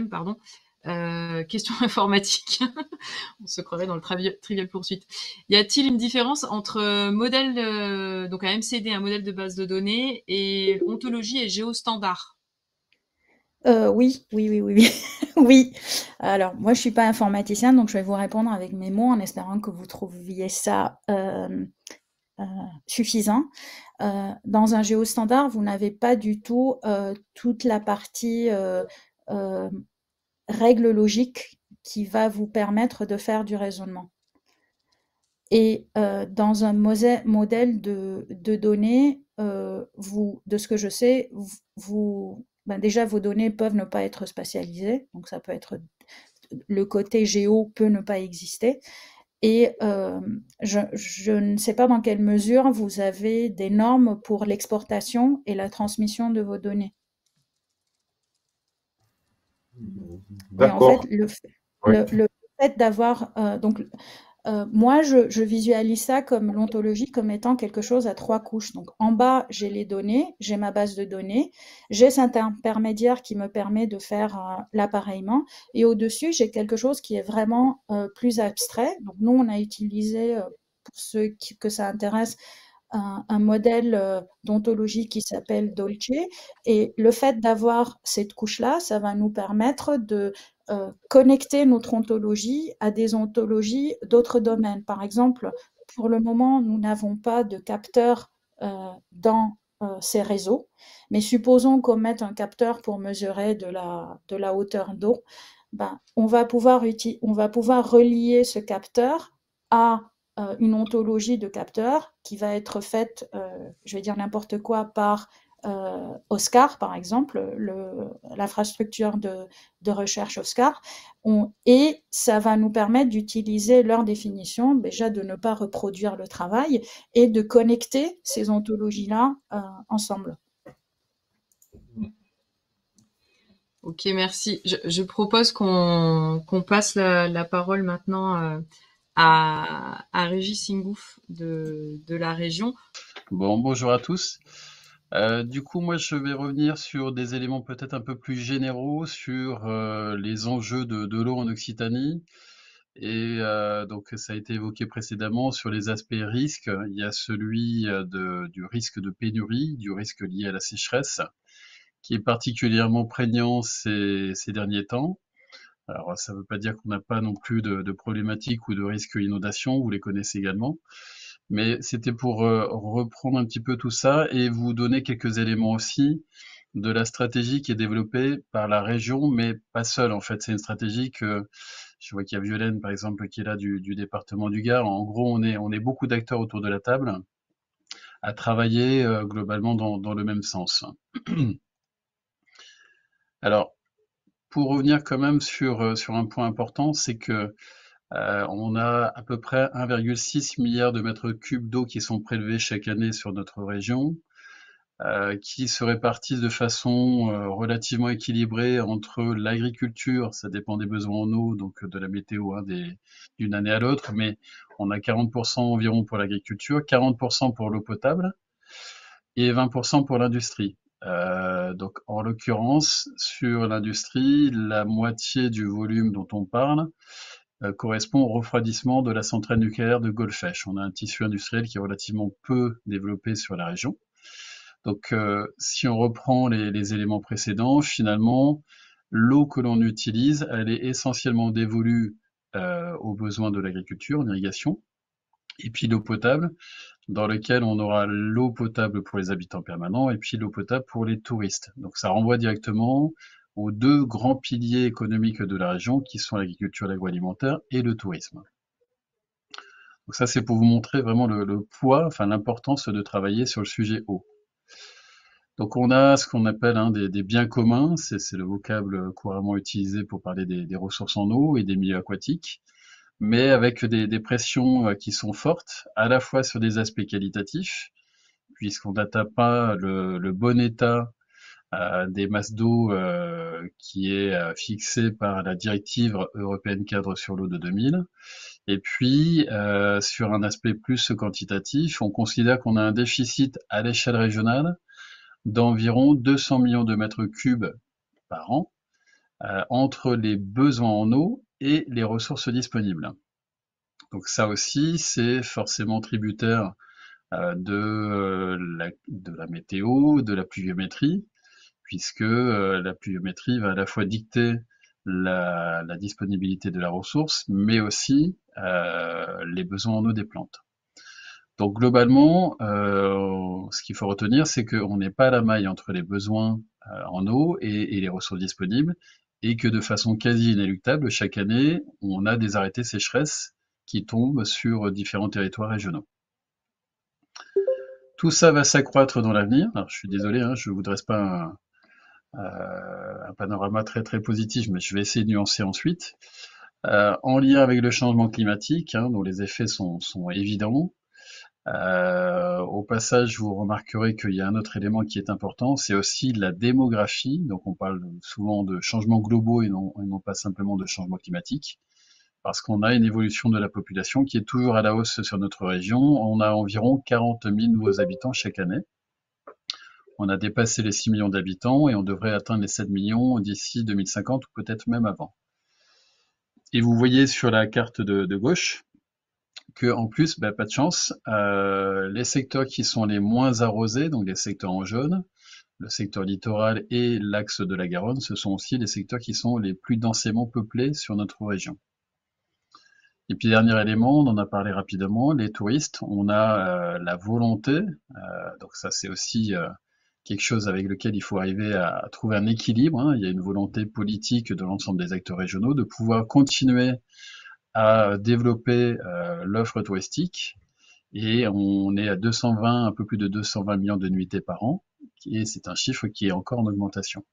pardon. Question informatique. On se croirait dans le Trivial Poursuite. Y a-t-il une différence entre modèle, donc un MCD, un modèle de base de données, et ontologie et géostandard? Oui. Oui. Alors, moi, je suis pas informaticien, donc je vais vous répondre avec mes mots en espérant que vous trouviez ça suffisant. Dans un géostandard, vous n'avez pas du tout toute la partie règle logique qui va vous permettre de faire du raisonnement. Et dans un modèle de données, de ce que je sais, déjà vos données peuvent ne pas être spatialisées, donc ça peut être le côté géo peut ne pas exister. Et je ne sais pas dans quelle mesure vous avez des normes pour l'exportation et la transmission de vos données. Et en fait, D'accord. le Oui. fait d'avoir moi, je visualise ça comme l'ontologie comme étant quelque chose à 3 couches. Donc, en bas, j'ai les données, j'ai ma base de données, j'ai cet intermédiaire qui me permet de faire l'appareillement, et au-dessus, j'ai quelque chose qui est vraiment plus abstrait. Donc, nous, on a utilisé, pour ceux que ça intéresse, un modèle d'ontologie qui s'appelle Dolce, et le fait d'avoir cette couche-là, ça va nous permettre de connecter notre ontologie à des ontologies d'autres domaines. Par exemple, pour le moment, nous n'avons pas de capteur dans ces réseaux, mais supposons qu'on mette un capteur pour mesurer de la hauteur d'eau, on va pouvoir relier ce capteur à une ontologie de capteurs qui va être faite, je vais dire n'importe quoi, par OSCAR, par exemple, l'infrastructure de recherche OSCAR, et ça va nous permettre d'utiliser leur définition, déjà de ne pas reproduire le travail et de connecter ces ontologies-là ensemble. Ok, merci. Je propose qu'on passe la parole maintenant à Régis Singouf de la région. Bon, bonjour à tous. Du coup, moi, je vais revenir sur des éléments peut-être un peu plus généraux sur les enjeux de l'eau en Occitanie. Et donc, ça a été évoqué précédemment sur les aspects risques. Il y a celui du risque de pénurie, du risque lié à la sécheresse, qui est particulièrement prégnant ces derniers temps. Alors, ça ne veut pas dire qu'on n'a pas non plus de problématiques ou de risques inondation, vous les connaissez également. Mais c'était pour reprendre un petit peu tout ça et vous donner quelques éléments aussi de la stratégie qui est développée par la région, mais pas seule en fait. C'est une stratégie que je vois qu'il y a Violaine par exemple qui est là du département du Gard. En gros, on est beaucoup d'acteurs autour de la table à travailler globalement dans le même sens. Alors, pour revenir quand même sur un point important, c'est que on a à peu près 1,6 milliard de mètres cubes d'eau qui sont prélevés chaque année sur notre région, qui se répartissent de façon relativement équilibrée entre l'agriculture, ça dépend des besoins en eau, donc de la météo d'une année à l'autre, mais on a 40% environ pour l'agriculture, 40% pour l'eau potable et 20% pour l'industrie. Donc en l'occurrence, sur l'industrie, la moitié du volume dont on parle correspond au refroidissement de la centrale nucléaire de Golfech. On a un tissu industriel qui est relativement peu développé sur la région. Donc, si on reprend les éléments précédents, finalement, l'eau que l'on utilise, elle est essentiellement dévolue aux besoins de l'agriculture, en irrigation, et puis l'eau potable, dans lequel on aura l'eau potable pour les habitants permanents et puis l'eau potable pour les touristes. Donc, ça renvoie directement aux deux grands piliers économiques de la région, qui sont l'agriculture, l'agroalimentaire et le tourisme. Donc ça, c'est pour vous montrer vraiment le poids, enfin l'importance de travailler sur le sujet eau. Donc on a ce qu'on appelle des biens communs, c'est le vocable couramment utilisé pour parler des ressources en eau et des milieux aquatiques, mais avec des pressions qui sont fortes, à la fois sur des aspects qualitatifs, puisqu'on n'atteint pas le bon état des masses d'eau qui est fixé par la directive européenne cadre sur l'eau de 2000. Et puis, sur un aspect plus quantitatif, on considère qu'on a un déficit à l'échelle régionale d'environ 200 millions de mètres cubes par an entre les besoins en eau et les ressources disponibles. Donc ça aussi, c'est forcément tributaire de la météo, de la pluviométrie, puisque la pluviométrie va à la fois dicter la disponibilité de la ressource, mais aussi les besoins en eau des plantes. Donc globalement, ce qu'il faut retenir, c'est qu'on n'est pas à la maille entre les besoins en eau et les ressources disponibles, et que de façon quasi inéluctable, chaque année, on a des arrêtés sécheresse qui tombent sur différents territoires régionaux. Tout ça va s'accroître dans l'avenir. Alors je suis désolé, je ne vous dresse pas un panorama très très positif, mais je vais essayer de nuancer ensuite. En lien avec le changement climatique, dont les effets sont évidents. Au passage, vous remarquerez qu'il y a un autre élément qui est important, c'est aussi la démographie. Donc on parle souvent de changements globaux et non pas simplement de changement climatique, parce qu'on a une évolution de la population qui est toujours à la hausse sur notre région. On a environ 40 000 nouveaux habitants chaque année. On a dépassé les 6 millions d'habitants et on devrait atteindre les 7 millions d'ici 2050 ou peut-être même avant. Et vous voyez sur la carte de gauche que en plus, pas de chance, les secteurs qui sont les moins arrosés, donc les secteurs en jaune, le secteur littoral et l'axe de la Garonne, ce sont aussi les secteurs qui sont les plus densément peuplés sur notre région. Et puis dernier élément, on en a parlé rapidement, les touristes, on a la volonté, donc ça c'est aussi quelque chose avec lequel il faut arriver à trouver un équilibre, il y a une volonté politique de l'ensemble des acteurs régionaux de pouvoir continuer à développer l'offre touristique, et on est à 220, un peu plus de 220 millions de nuitées par an, et c'est un chiffre qui est encore en augmentation.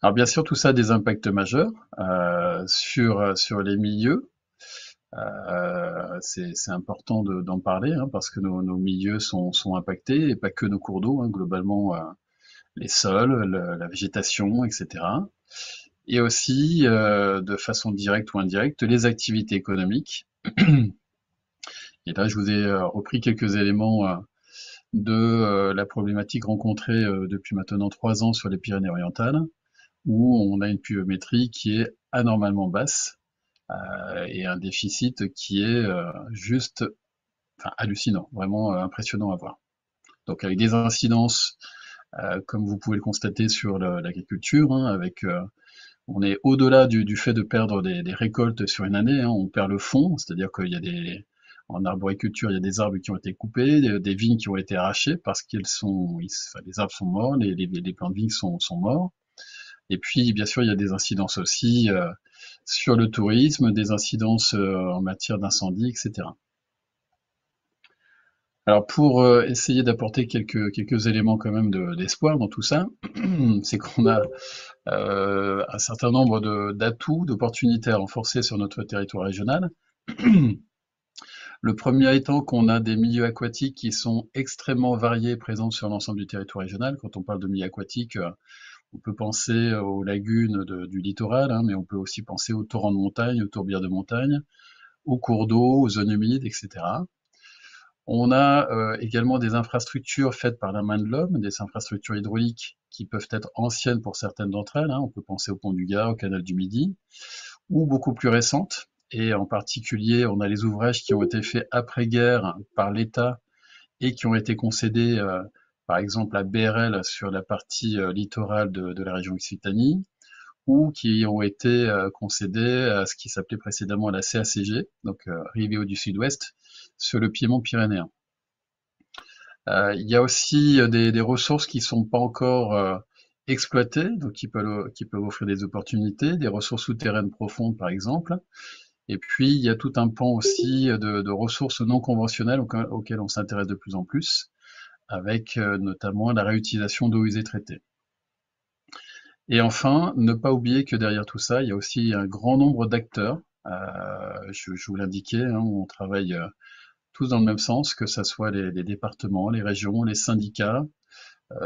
Alors bien sûr, tout ça a des impacts majeurs sur les milieux. C'est important d'en parler, parce que nos milieux sont impactés, et pas que nos cours d'eau, globalement les sols, la végétation, etc. Et aussi, de façon directe ou indirecte, les activités économiques. Et là, je vous ai repris quelques éléments de la problématique rencontrée depuis maintenant 3 ans sur les Pyrénées-Orientales, où on a une pluviométrie qui est anormalement basse et un déficit qui est juste hallucinant, vraiment impressionnant à voir. Donc avec des incidences, comme vous pouvez le constater sur l'agriculture, avec on est au-delà du fait de perdre des récoltes sur une année, on perd le fond, c'est-à-dire qu'il y a en arboriculture, il y a des arbres qui ont été coupés, des vignes qui ont été arrachées parce les arbres sont morts, les plants de vignes sont morts. Et puis, bien sûr, il y a des incidences aussi sur le tourisme, des incidences en matière d'incendie, etc. Alors, pour essayer d'apporter quelques éléments quand même d'espoir dans tout ça, c'est qu'on a un certain nombre d'atouts, d'opportunités à renforcer sur notre territoire régional. Le premier étant qu'on a des milieux aquatiques qui sont extrêmement variés, présents sur l'ensemble du territoire régional. Quand on parle de milieux aquatiques, on peut penser aux lagunes du littoral, mais on peut aussi penser aux torrents de montagne, aux tourbières de montagne, aux cours d'eau, aux zones humides, etc. On a également des infrastructures faites par la main de l'homme, des infrastructures hydrauliques qui peuvent être anciennes pour certaines d'entre elles. On peut penser au pont du Gard, au canal du Midi, ou beaucoup plus récentes. Et en particulier, on a les ouvrages qui ont été faits après-guerre par l'État et qui ont été concédés, par exemple à BRL sur la partie littorale de la région Occitanie, ou qui ont été concédés à ce qui s'appelait précédemment la CACG, donc Rivéo du Sud-Ouest, sur le piémont pyrénéen. Il y a aussi des ressources qui sont pas encore exploitées, donc qui peuvent offrir des opportunités, des ressources souterraines profondes par exemple, Et puis, il y a tout un pan aussi de ressources non conventionnelles auxquelles on s'intéresse de plus en plus, avec notamment la réutilisation d'eau usée traitée. Et enfin, ne pas oublier que derrière tout ça, il y a aussi un grand nombre d'acteurs. Je vous l'indiquais, hein, on travaille tous dans le même sens, que ce soit les départements, les régions, les syndicats,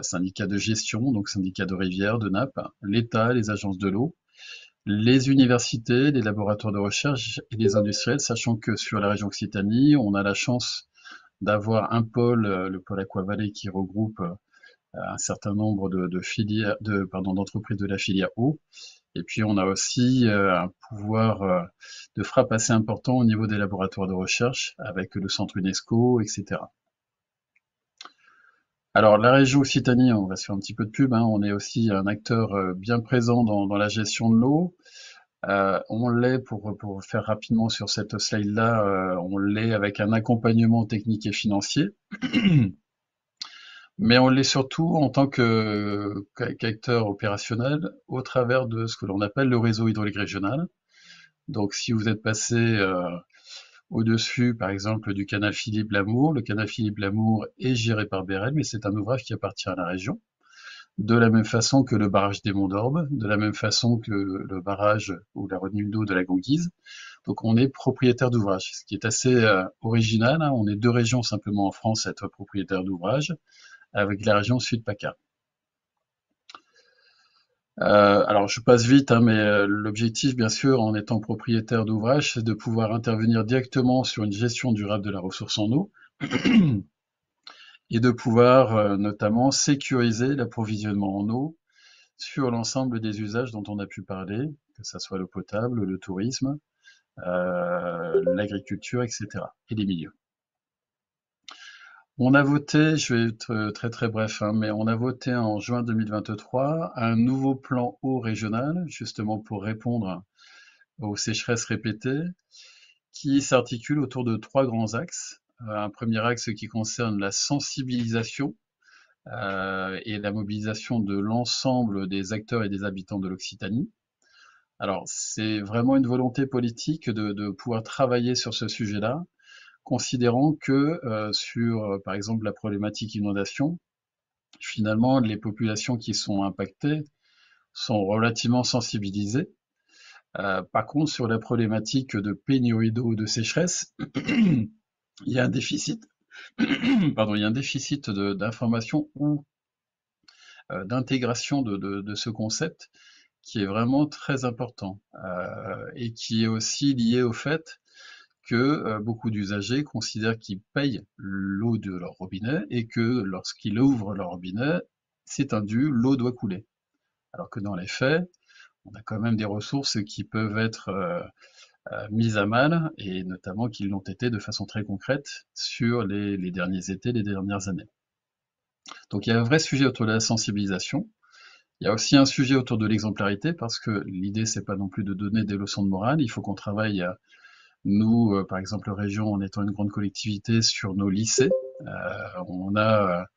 syndicats de gestion, donc syndicats de rivières, de nappes, l'État, les agences de l'eau, les universités, les laboratoires de recherche et les industriels, sachant que sur la région Occitanie, on a la chance d'avoir un pôle, le pôle Aquavalais, qui regroupe un certain nombre de filières, d'entreprises de la filière eau. Et puis on a aussi un pouvoir de frappe assez important au niveau des laboratoires de recherche, avec le centre UNESCO, etc. Alors la région Occitanie, on va se faire un petit peu de pub, hein, on est aussi un acteur bien présent dans la gestion de l'eau. On l'est, pour faire rapidement sur cette slide-là, on l'est avec un accompagnement technique et financier. Mais on l'est surtout en tant qu'acteur opérationnel au travers de ce que l'on appelle le réseau hydraulique régional. Donc si vous êtes passé au-dessus, par exemple, du canal Philippe-Lamour, le canal Philippe-Lamour est géré par BRL, mais c'est un ouvrage qui appartient à la région. De la même façon que le barrage des Monts d'Orbe, de la même façon que le barrage ou la retenue d'eau de la Gonguise. Donc on est propriétaire d'ouvrage, ce qui est assez original, hein. On est 2 régions simplement en France à être propriétaire d'ouvrage, avec la région Sud-PACA. Alors je passe vite, hein, mais l'objectif, bien sûr, en étant propriétaire d'ouvrage, c'est de pouvoir intervenir directement sur une gestion durable de la ressource en eau et de pouvoir notamment sécuriser l'approvisionnement en eau sur l'ensemble des usages dont on a pu parler, que ça soit l'eau potable, le tourisme, l'agriculture, etc. et les milieux. On a voté, je vais être très très bref, hein, mais on a voté en juin 2023 un nouveau plan eau régional, justement pour répondre aux sécheresses répétées, qui s'articule autour de 3 grands axes. Un premier axe qui concerne la sensibilisation et la mobilisation de l'ensemble des acteurs et des habitants de l'Occitanie. Alors, c'est vraiment une volonté politique de pouvoir travailler sur ce sujet-là, considérant que sur, par exemple, la problématique inondation, finalement, les populations qui sont impactées sont relativement sensibilisées. Par contre, sur la problématique de pénurie d'eau ou de sécheresse, il y a un déficit, pardon, il y a un déficit d'information ou d'intégration de ce concept qui est vraiment très important et qui est aussi lié au fait que beaucoup d'usagers considèrent qu'ils payent l'eau de leur robinet et que lorsqu'ils ouvrent leur robinet, c'est un dû, l'eau doit couler. Alors que dans les faits, on a quand même des ressources qui peuvent être mises à mal, et notamment qui l'ont été de façon très concrète sur les derniers étés, les dernières années. Donc il y a un vrai sujet autour de la sensibilisation. Il y a aussi un sujet autour de l'exemplarité, parce que l'idée, c'est pas non plus de donner des leçons de morale, il faut qu'on travaille, nous, par exemple, région, en étant une grande collectivité, sur nos lycées. On a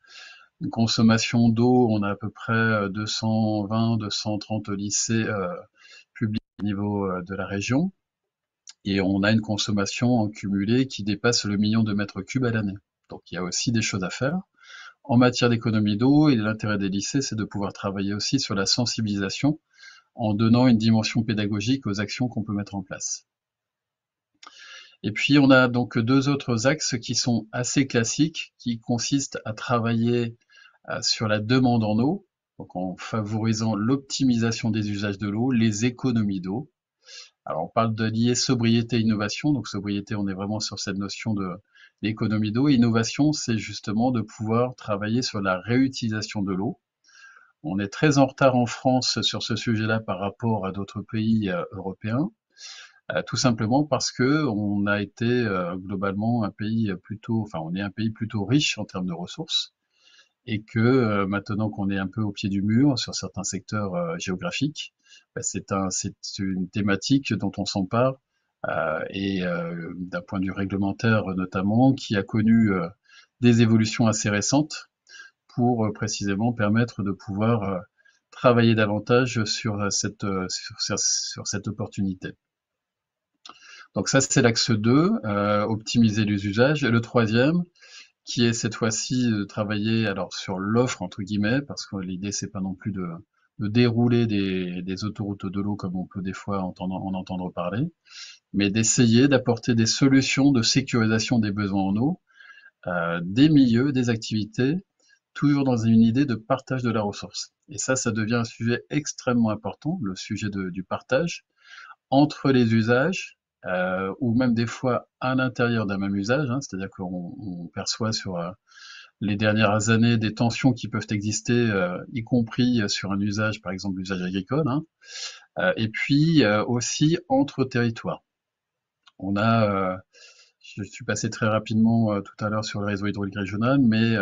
une consommation d'eau, on a à peu près 220, 230 lycées publics au niveau de la région, et on a une consommation en cumulé qui dépasse le 1 million de mètres cubes à l'année. Donc il y a aussi des choses à faire en matière d'économie d'eau, et l'intérêt des lycées, c'est de pouvoir travailler aussi sur la sensibilisation en donnant une dimension pédagogique aux actions qu'on peut mettre en place. Et puis on a donc 2 autres axes qui sont assez classiques, qui consistent à travailler sur la demande en eau, donc en favorisant l'optimisation des usages de l'eau, les économies d'eau. Alors on parle de lier sobriété et innovation, donc sobriété, on est vraiment sur cette notion de l'économie d'eau. Innovation, c'est justement de pouvoir travailler sur la réutilisation de l'eau. On est très en retard en France sur ce sujet-là par rapport à d'autres pays européens, tout simplement parce que on a été globalement un pays plutôt, enfin on est un pays plutôt riche en termes de ressources, et que maintenant qu'on est un peu au pied du mur sur certains secteurs géographiques, c'est une thématique dont on s'empare et d'un point de vue réglementaire notamment, qui a connu des évolutions assez récentes pour précisément permettre de pouvoir travailler davantage sur cette opportunité. Donc ça, c'est l'axe 2, optimiser les usages. Et le troisième, qui est cette fois-ci de travailler alors sur l'offre entre guillemets, parce que l'idée c'est pas non plus de dérouler des autoroutes de l'eau comme on peut des fois en entendre parler, mais d'essayer d'apporter des solutions de sécurisation des besoins en eau, des milieux, des activités, toujours dans une idée de partage de la ressource. Et ça devient un sujet extrêmement important, le sujet du partage entre les usages, ou même des fois à l'intérieur d'un même usage, hein, c'est-à-dire qu'on perçoit sur les dernières années des tensions qui peuvent exister, y compris sur un usage, par exemple l'usage agricole, hein, et puis aussi entre territoires. On a, je suis passé très rapidement tout à l'heure sur le réseau hydraulique régional, mais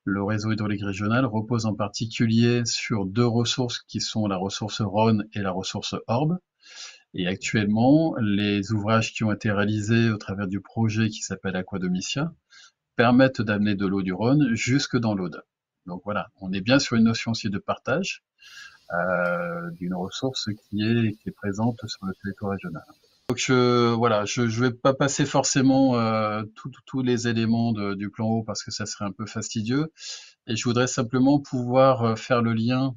le réseau hydraulique régional repose en particulier sur deux ressources qui sont la ressource Rhône et la ressource Orbe. Et actuellement, les ouvrages qui ont été réalisés au travers du projet qui s'appelle Aquadomitia permettent d'amener de l'eau du Rhône jusque dans l'Aude. Donc voilà, on est bien sur une notion aussi de partage d'une ressource qui est présente sur le territoire régional. Donc je vais pas passer forcément tous les éléments du plan eau parce que ça serait un peu fastidieux. Et je voudrais simplement pouvoir faire le lien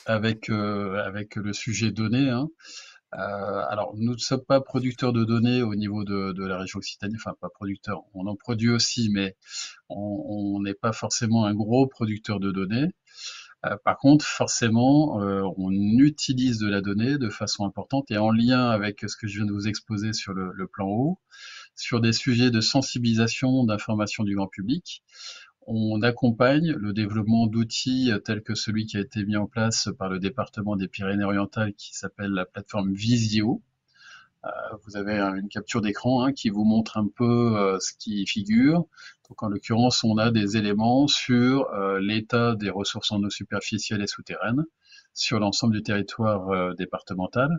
avec le sujet donné, hein. Alors, nous ne sommes pas producteurs de données au niveau de la région Occitanie, enfin pas producteurs, on en produit aussi, mais on n'est pas forcément un gros producteur de données. Par contre, forcément, on utilise de la donnée de façon importante et en lien avec ce que je viens de vous exposer sur le plan eau, sur des sujets de sensibilisation, d'information du grand public. On accompagne le développement d'outils tels que celui qui a été mis en place par le département des Pyrénées-Orientales qui s'appelle la plateforme Visio. Vous avez une capture d'écran qui vous montre un peu ce qui figure. Donc en l'occurrence, on a des éléments sur l'état des ressources en eau superficielle et souterraine sur l'ensemble du territoire départemental.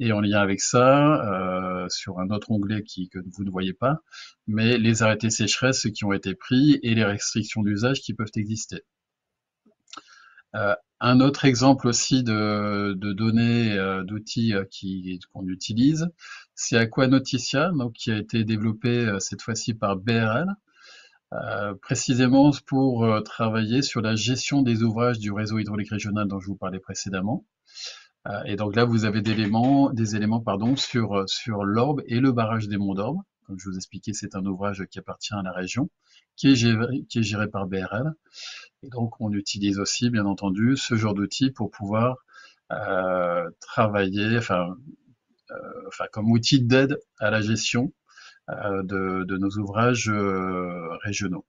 Et en lien avec ça, sur un autre onglet que vous ne voyez pas, mais les arrêtés sécheresse qui ont été pris et les restrictions d'usage qui peuvent exister. Un autre exemple aussi de données, d'outils qu'on utilise, c'est Aquanoticia, donc qui a été développé cette fois-ci par BRL, précisément pour travailler sur la gestion des ouvrages du réseau hydraulique régional dont je vous parlais précédemment. Et donc là, vous avez des éléments sur l'Orbe et le barrage des Monts d'Orbe. Comme je vous expliquais, c'est un ouvrage qui appartient à la région, qui est géré par BRL. Et donc, on utilise aussi, bien entendu, ce genre d'outils pour pouvoir travailler, comme outil d'aide à la gestion de nos ouvrages régionaux.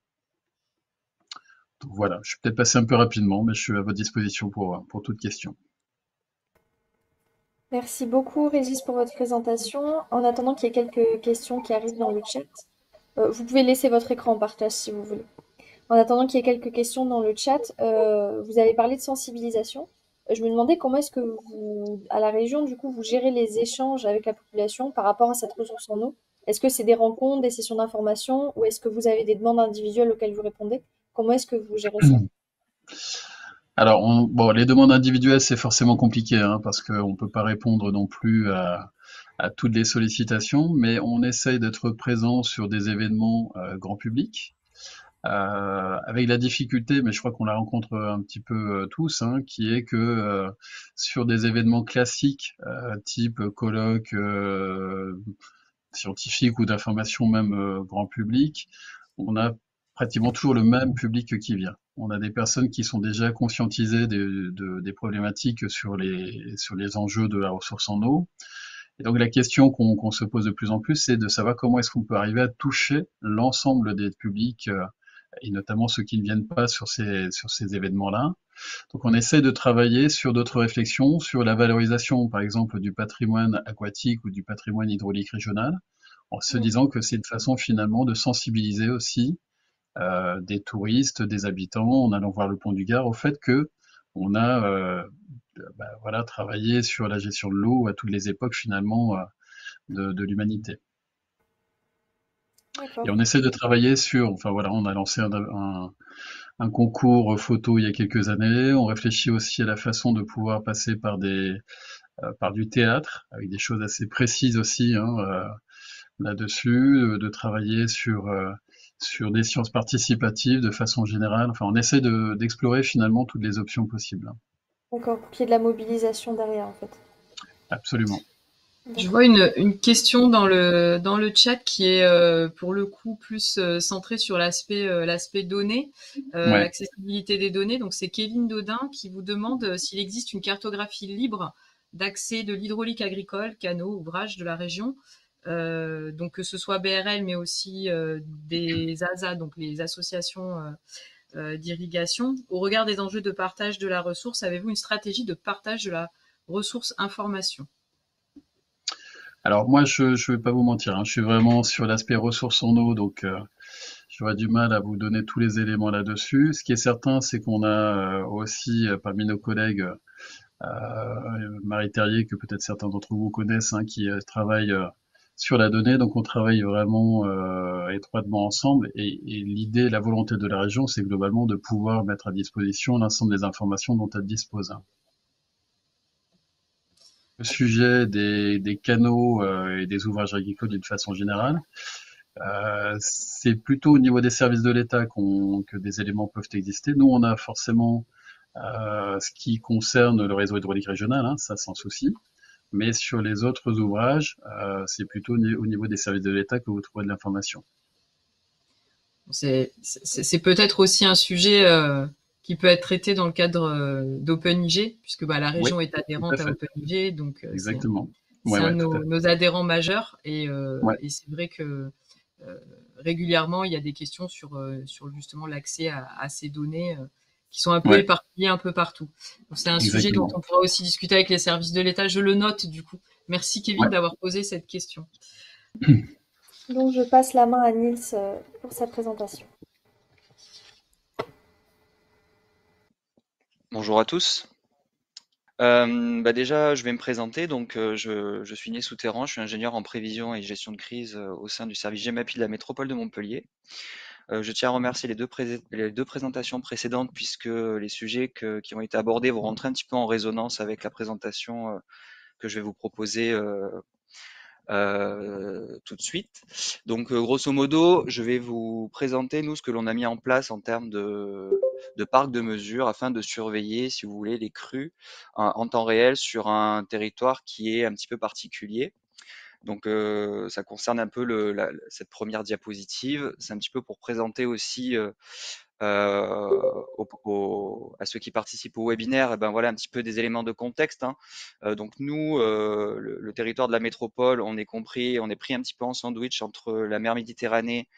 Donc voilà, je suis peut-être passé un peu rapidement, mais je suis à votre disposition pour toute question. Merci beaucoup, Régis, pour votre présentation. En attendant qu'il y ait quelques questions qui arrivent dans le chat, vous pouvez laisser votre écran en partage si vous voulez. En attendant qu'il y ait quelques questions dans le chat, vous avez parlé de sensibilisation. Je me demandais comment est-ce que vous, à la région, du coup, vous gérez les échanges avec la population par rapport à cette ressource en eau. Est-ce que c'est des rencontres, des sessions d'information, ou est-ce que vous avez des demandes individuelles auxquelles vous répondez? Comment est-ce que vous gérez ça? Alors, les demandes individuelles, c'est forcément compliqué, parce qu'on ne peut pas répondre non plus à toutes les sollicitations, mais on essaye d'être présent sur des événements grand public, avec la difficulté, mais je crois qu'on la rencontre un petit peu tous, qui est que sur des événements classiques, type colloque scientifique ou d'information même grand public, on a pratiquement toujours le même public qui vient. On a des personnes qui sont déjà conscientisées des problématiques sur les enjeux de la ressource en eau. Et donc la question qu'on se pose de plus en plus, c'est de savoir comment est-ce qu'on peut arriver à toucher l'ensemble des publics, et notamment ceux qui ne viennent pas sur ces événements-là. Donc on essaie de travailler sur d'autres réflexions, sur la valorisation, par exemple, du patrimoine aquatique ou du patrimoine hydraulique régional, en se disant que c'est une façon finalement de sensibiliser aussi des touristes, des habitants, en allant voir le pont du Gard, au fait que on a travaillé sur la gestion de l'eau à toutes les époques finalement de l'humanité. Et on essaie de travailler on a lancé un concours photo il y a quelques années. On réfléchit aussi à la façon de pouvoir passer par des par du théâtre, avec des choses assez précises aussi, hein, là-dessus, de travailler sur des sciences participatives de façon générale. Enfin, on essaie d'explorer finalement toutes les options possibles. D'accord, pour qu'il y ait de la mobilisation derrière, en fait. Absolument. Je D'accord. vois une question dans le chat qui est pour le coup plus centrée sur l'aspect données, Ouais. l'accessibilité des données. Donc c'est Kevin Dodin qui vous demande s'il existe une cartographie libre d'accès de l'hydraulique agricole, canaux, ouvrages de la région. Donc que ce soit BRL mais aussi des ASA, donc les associations d'irrigation. Au regard des enjeux de partage de la ressource, avez-vous une stratégie de partage de la ressource information? Alors moi, je vais pas vous mentir, hein, je suis vraiment sur l'aspect ressources en eau, donc j'aurais du mal à vous donner tous les éléments là-dessus. Ce qui est certain, c'est qu'on a aussi parmi nos collègues Marie Terrier, que peut-être certains d'entre vous connaissent, hein, qui travaille sur la donnée. Donc on travaille vraiment étroitement ensemble. Et l'idée, la volonté de la région, c'est globalement de pouvoir mettre à disposition l'ensemble des informations dont elle dispose. Le sujet des canaux et des ouvrages agricoles d'une façon générale, c'est plutôt au niveau des services de l'État que des éléments peuvent exister. Nous, on a forcément ce qui concerne le réseau hydraulique régional, hein, ça sans souci. Mais sur les autres ouvrages, c'est plutôt au niveau des services de l'État que vous trouverez de l'information. C'est peut-être aussi un sujet qui peut être traité dans le cadre d'OpenIG, puisque bah, la Oui, région est tout à adhérente à fait. OpenIG, donc Exactement. Ouais, c'est un ouais, de tout à fait. nos adhérents majeurs, Ouais, et c'est vrai que régulièrement, il y a des questions sur justement l'accès à ces données qui sont un peu ouais, éparpillées un peu partout. Donc c'est un sujet dont exactement. on pourra aussi discuter avec les services de l'État. Je le note du coup. Merci Kevin Ouais. d'avoir posé cette question. Donc, je passe la main à Niels pour sa présentation. Bonjour à tous. Déjà, je vais me présenter. Donc, je suis Niels Souterrain, je suis ingénieur en prévision et gestion de crise au sein du service GEMAPI de la métropole de Montpellier. Je tiens à remercier les deux présentations précédentes puisque les sujets qui ont été abordés vont rentrer un petit peu en résonance avec la présentation que je vais vous proposer tout de suite. Donc, grosso modo, je vais vous présenter, nous, ce que l'on a mis en place en termes de parcs de mesure afin de surveiller, si vous voulez, les crues en temps réel sur un territoire qui est un petit peu particulier. Donc, ça concerne un peu cette première diapositive. C'est un petit peu pour présenter aussi à ceux qui participent au webinaire, ben voilà un petit peu des éléments de contexte, hein. Donc nous, le territoire de la métropole, on est pris un petit peu en sandwich entre la mer Méditerranée,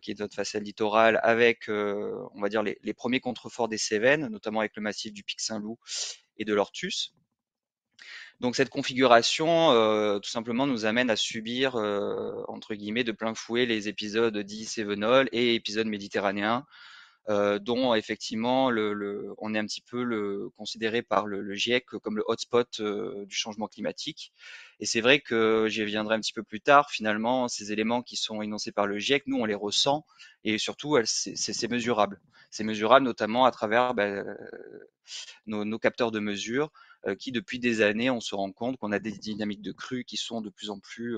qui est notre façade littorale, avec, on va dire, les premiers contreforts des Cévennes, notamment avec le massif du Pic Saint-Loup et de l'Ortus. Donc cette configuration, tout simplement, nous amène à subir, entre guillemets, de plein fouet les épisodes dits cévenols et épisodes méditerranéens, dont effectivement on est un petit peu considéré par le GIEC comme le hotspot du changement climatique. Et c'est vrai que j'y reviendrai un petit peu plus tard. Finalement, ces éléments qui sont énoncés par le GIEC, nous on les ressent et surtout c'est mesurable. C'est mesurable notamment à travers nos capteurs de mesure qui depuis des années on se rend compte qu'on a des dynamiques de crue qui sont de plus en plus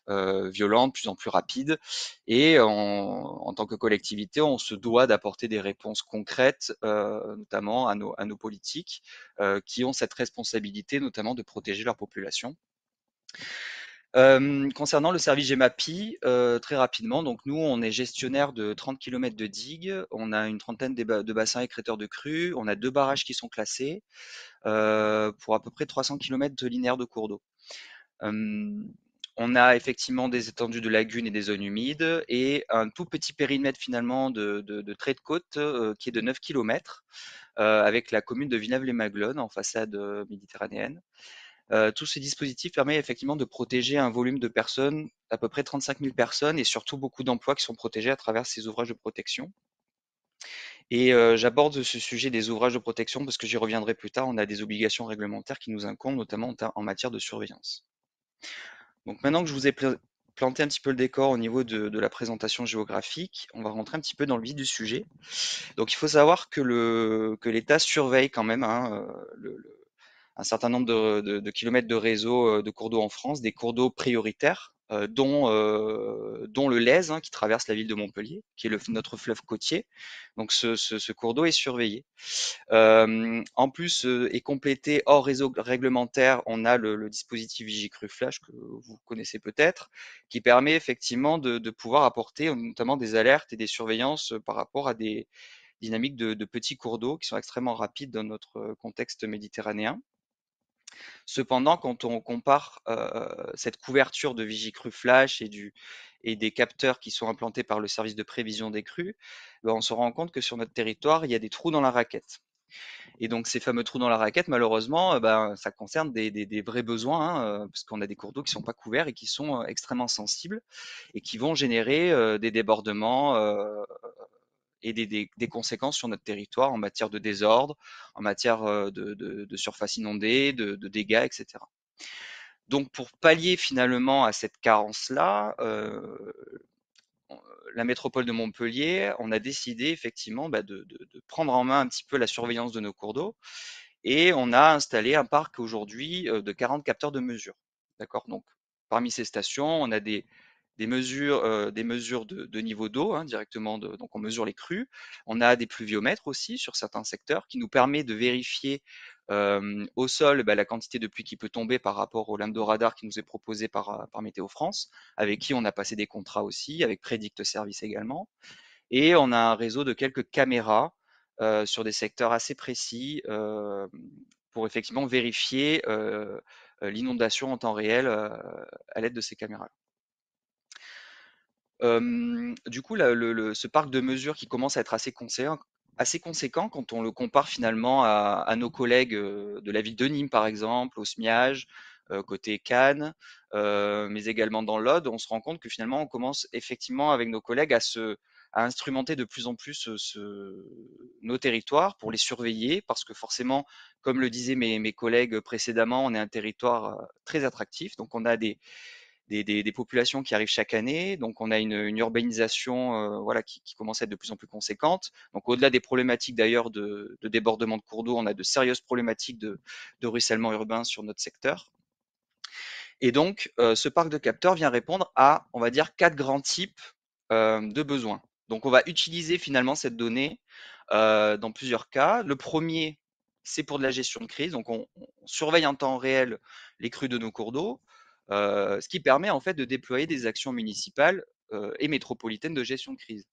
violentes, de plus en plus rapides. Et en tant que collectivité, on se doit d'apporter des réponses concrètes, notamment à nos politiques, qui ont cette responsabilité, notamment de protéger leur population. Concernant le service GEMAPI, très rapidement, donc nous, on est gestionnaire de 30 km de digues, on a une trentaine de bassins écrêteurs de crues, on a 2 barrages qui sont classés, pour à peu près 300 km linéaires de cours d'eau. On a effectivement des étendues de lagunes et des zones humides et un tout petit périmètre finalement de trait de côte qui est de 9 km avec la commune de Villeneuve-les-Maglones en façade méditerranéenne. Tout ce dispositif permet effectivement de protéger un volume de personnes, à peu près 35 000 personnes et surtout beaucoup d'emplois qui sont protégés à travers ces ouvrages de protection. Et j'aborde ce sujet des ouvrages de protection parce que j'y reviendrai plus tard. On a des obligations réglementaires qui nous incombent, notamment en matière de surveillance. Donc maintenant que je vous ai planté un petit peu le décor au niveau de la présentation géographique, on va rentrer un petit peu dans le vif du sujet. Donc il faut savoir que l'État surveille quand même, hein, un certain nombre de kilomètres de réseau de cours d'eau en France, des cours d'eau prioritaires, dont le Lèze, hein, qui traverse la ville de Montpellier, qui est notre fleuve côtier. Donc ce cours d'eau est surveillé. En plus, est complété hors réseau réglementaire, on a le dispositif Vigicru Flash que vous connaissez peut-être, qui permet effectivement de pouvoir apporter notamment des alertes et des surveillances par rapport à des dynamiques de petits cours d'eau qui sont extrêmement rapides dans notre contexte méditerranéen. Cependant, quand on compare cette couverture de Vigicru Flash et des capteurs qui sont implantés par le service de prévision des crues, ben, on se rend compte que sur notre territoire, il y a des trous dans la raquette. Et donc ces fameux trous dans la raquette, malheureusement, ben, ça concerne des vrais besoins, hein, parce qu'on a des cours d'eau qui ne sont pas couverts et qui sont extrêmement sensibles et qui vont générer des débordements et des conséquences sur notre territoire en matière de désordre, en matière de surface inondée, de dégâts, etc. Donc pour pallier finalement à cette carence-là, la métropole de Montpellier, on a décidé effectivement bah, de prendre en main un petit peu la surveillance de nos cours d'eau et on a installé un parc aujourd'hui de 40 capteurs de mesure. D'accord. Donc parmi ces stations, on a des mesures de niveau d'eau hein, directement, donc on mesure les crues. On a des pluviomètres aussi sur certains secteurs qui nous permet de vérifier au sol bah, la quantité de pluie qui peut tomber par rapport au lambda radar qui nous est proposé par Météo France, avec qui on a passé des contrats aussi, avec Predict Service également. Et on a un réseau de quelques caméras sur des secteurs assez précis pour effectivement vérifier l'inondation en temps réel à l'aide de ces caméras. Du coup, ce parc de mesures qui commence à être assez conséquent quand on le compare finalement à nos collègues de la ville de Nîmes, par exemple, au SMIAG, côté Cannes, mais également dans l'Aude, on se rend compte que finalement, on commence effectivement avec nos collègues à instrumenter de plus en plus nos territoires pour les surveiller, parce que forcément, comme le disaient mes collègues précédemment, on est un territoire très attractif, donc on a des populations qui arrivent chaque année. Donc, on a une urbanisation voilà, qui commence à être de plus en plus conséquente. Donc, au-delà des problématiques d'ailleurs de débordement de cours d'eau, on a de sérieuses problématiques de ruissellement urbain sur notre secteur. Et donc, ce parc de capteurs vient répondre à, on va dire, 4 grands types de besoins. Donc, on va utiliser finalement cette donnée dans plusieurs cas. Le premier, c'est pour de la gestion de crise. Donc, on surveille en temps réel les crues de nos cours d'eau, ce qui permet en fait de déployer des actions municipales et métropolitaines de gestion de crise.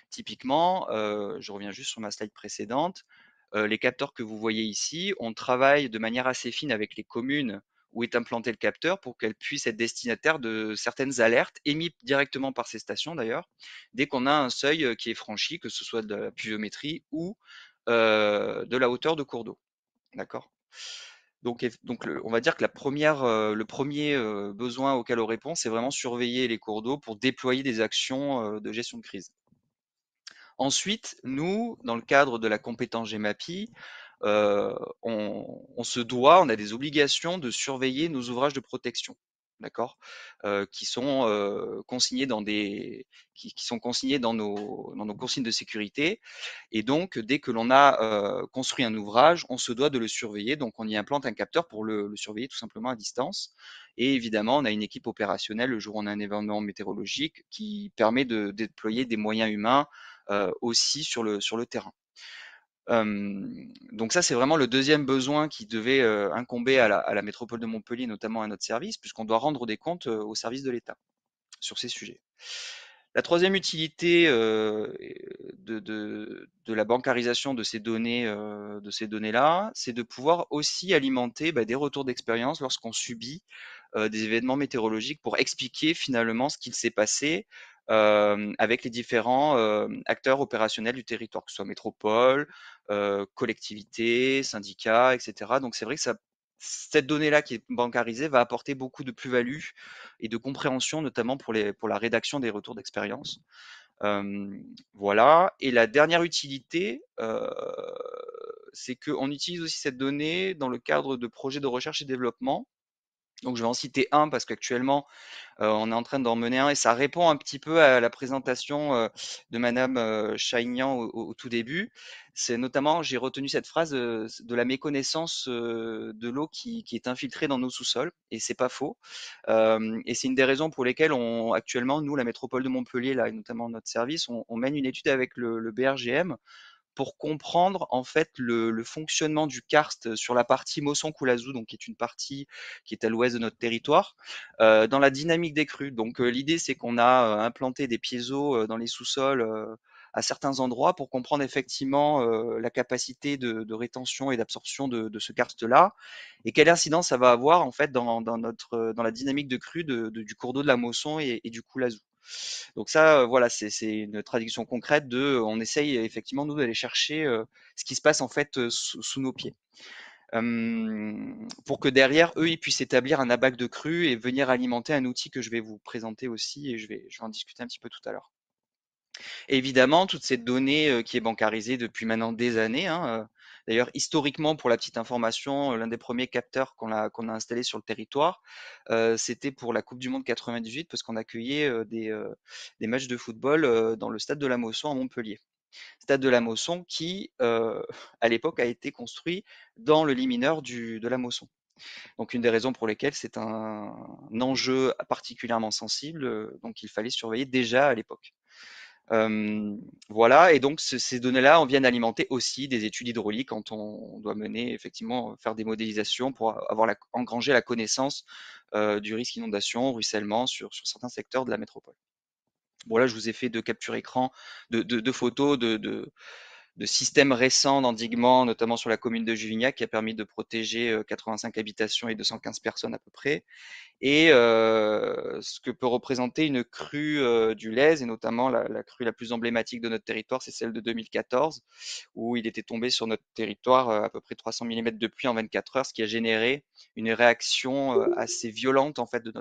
Typiquement, je reviens juste sur ma slide précédente, les capteurs que vous voyez ici, on travaille de manière assez fine avec les communes où est implanté le capteur pour qu'elles puissent être destinataires de certaines alertes émises directement par ces stations d'ailleurs, dès qu'on a un seuil qui est franchi, que ce soit de la pluviométrie ou de la hauteur de cours d'eau. D'accord. Donc, on va dire que le premier besoin auquel on répond, c'est vraiment surveiller les cours d'eau pour déployer des actions de gestion de crise. Ensuite, nous, dans le cadre de la compétence GEMAPI, on se doit, on a des obligations de surveiller nos ouvrages de protection, d'accord, qui sont consignés qui sont consignés dans nos consignes de sécurité. Et donc, dès que l'on a construit un ouvrage, on se doit de le surveiller. Donc, on y implante un capteur pour le surveiller tout simplement à distance. Et évidemment, on a une équipe opérationnelle le jour où on a un événement météorologique qui permet de déployer des moyens humains aussi sur le terrain. Donc ça, c'est vraiment le deuxième besoin qui devait incomber à la métropole de Montpellier, notamment à notre service, puisqu'on doit rendre des comptes au service de l'État sur ces sujets. La troisième utilité de la bancarisation de ces données-là, c'est de pouvoir aussi alimenter des retours d'expérience lorsqu'on subit des événements météorologiques pour expliquer finalement ce qu'il s'est passé avec les différents acteurs opérationnels du territoire, que ce soit métropole, collectivités, syndicats, etc. Donc c'est vrai que cette donnée-là qui est bancarisée va apporter beaucoup de plus-value et de compréhension, notamment pour la rédaction des retours d'expérience. Voilà. Et la dernière utilité, c'est qu'on utilise aussi cette donnée dans le cadre de projets de recherche et développement Donc je vais en citer un parce qu'actuellement, on est en train d'en mener un et ça répond un petit peu à la présentation de Madame Chaignan au tout début. C'est notamment, j'ai retenu cette phrase de la méconnaissance de l'eau qui est infiltrée dans nos sous-sols, et c'est pas faux. Et c'est une des raisons pour lesquelles actuellement, nous, la métropole de Montpellier, là, et notamment notre service, on mène une étude avec le BRGM pour comprendre en fait le fonctionnement du karst sur la partie Mosson-Coulazou, donc qui est une partie qui est à l'ouest de notre territoire, dans la dynamique des crues. Donc l'idée c'est qu'on a implanté des piézos dans les sous-sols à certains endroits pour comprendre effectivement la capacité de rétention et d'absorption de ce karst-là et quelle incidence ça va avoir en fait dans la dynamique de crue du cours d'eau de la Mosson et du Coulazou. Donc ça, voilà, c'est une traduction concrète on essaye effectivement nous d'aller chercher ce qui se passe en fait sous nos pieds. Pour que derrière, eux, ils puissent établir un abac de crue et venir alimenter un outil que je vais vous présenter aussi et je vais en discuter un petit peu tout à l'heure. Et évidemment, toute cette donnée qui est bancarisée depuis maintenant des années, hein, d'ailleurs, historiquement, pour la petite information, l'un des premiers capteurs qu'on a installé sur le territoire, c'était pour la Coupe du Monde 98 parce qu'on accueillait des matchs de football dans le stade de la Mosson à Montpellier. Stade de la Mosson qui, à l'époque, a été construit dans le lit mineur de la Mosson. Donc, une des raisons pour lesquelles c'est un enjeu particulièrement sensible, donc il fallait surveiller déjà à l'époque. Voilà, et donc ces données-là, on viennent alimenter aussi des études hydrauliques quand on doit mener, effectivement, faire des modélisations pour engranger la connaissance du risque inondation, ruissellement sur certains secteurs de la métropole. Bon, là, je vous ai fait deux captures écran de photos de systèmes récents d'endiguement, notamment sur la commune de Juvignac, qui a permis de protéger 85 habitations et 215 personnes à peu près. Et ce que peut représenter une crue du Lez, et notamment la crue la plus emblématique de notre territoire, c'est celle de 2014, où il était tombé sur notre territoire à peu près 300 mm de pluie en 24 heures, ce qui a généré une réaction assez violente en fait de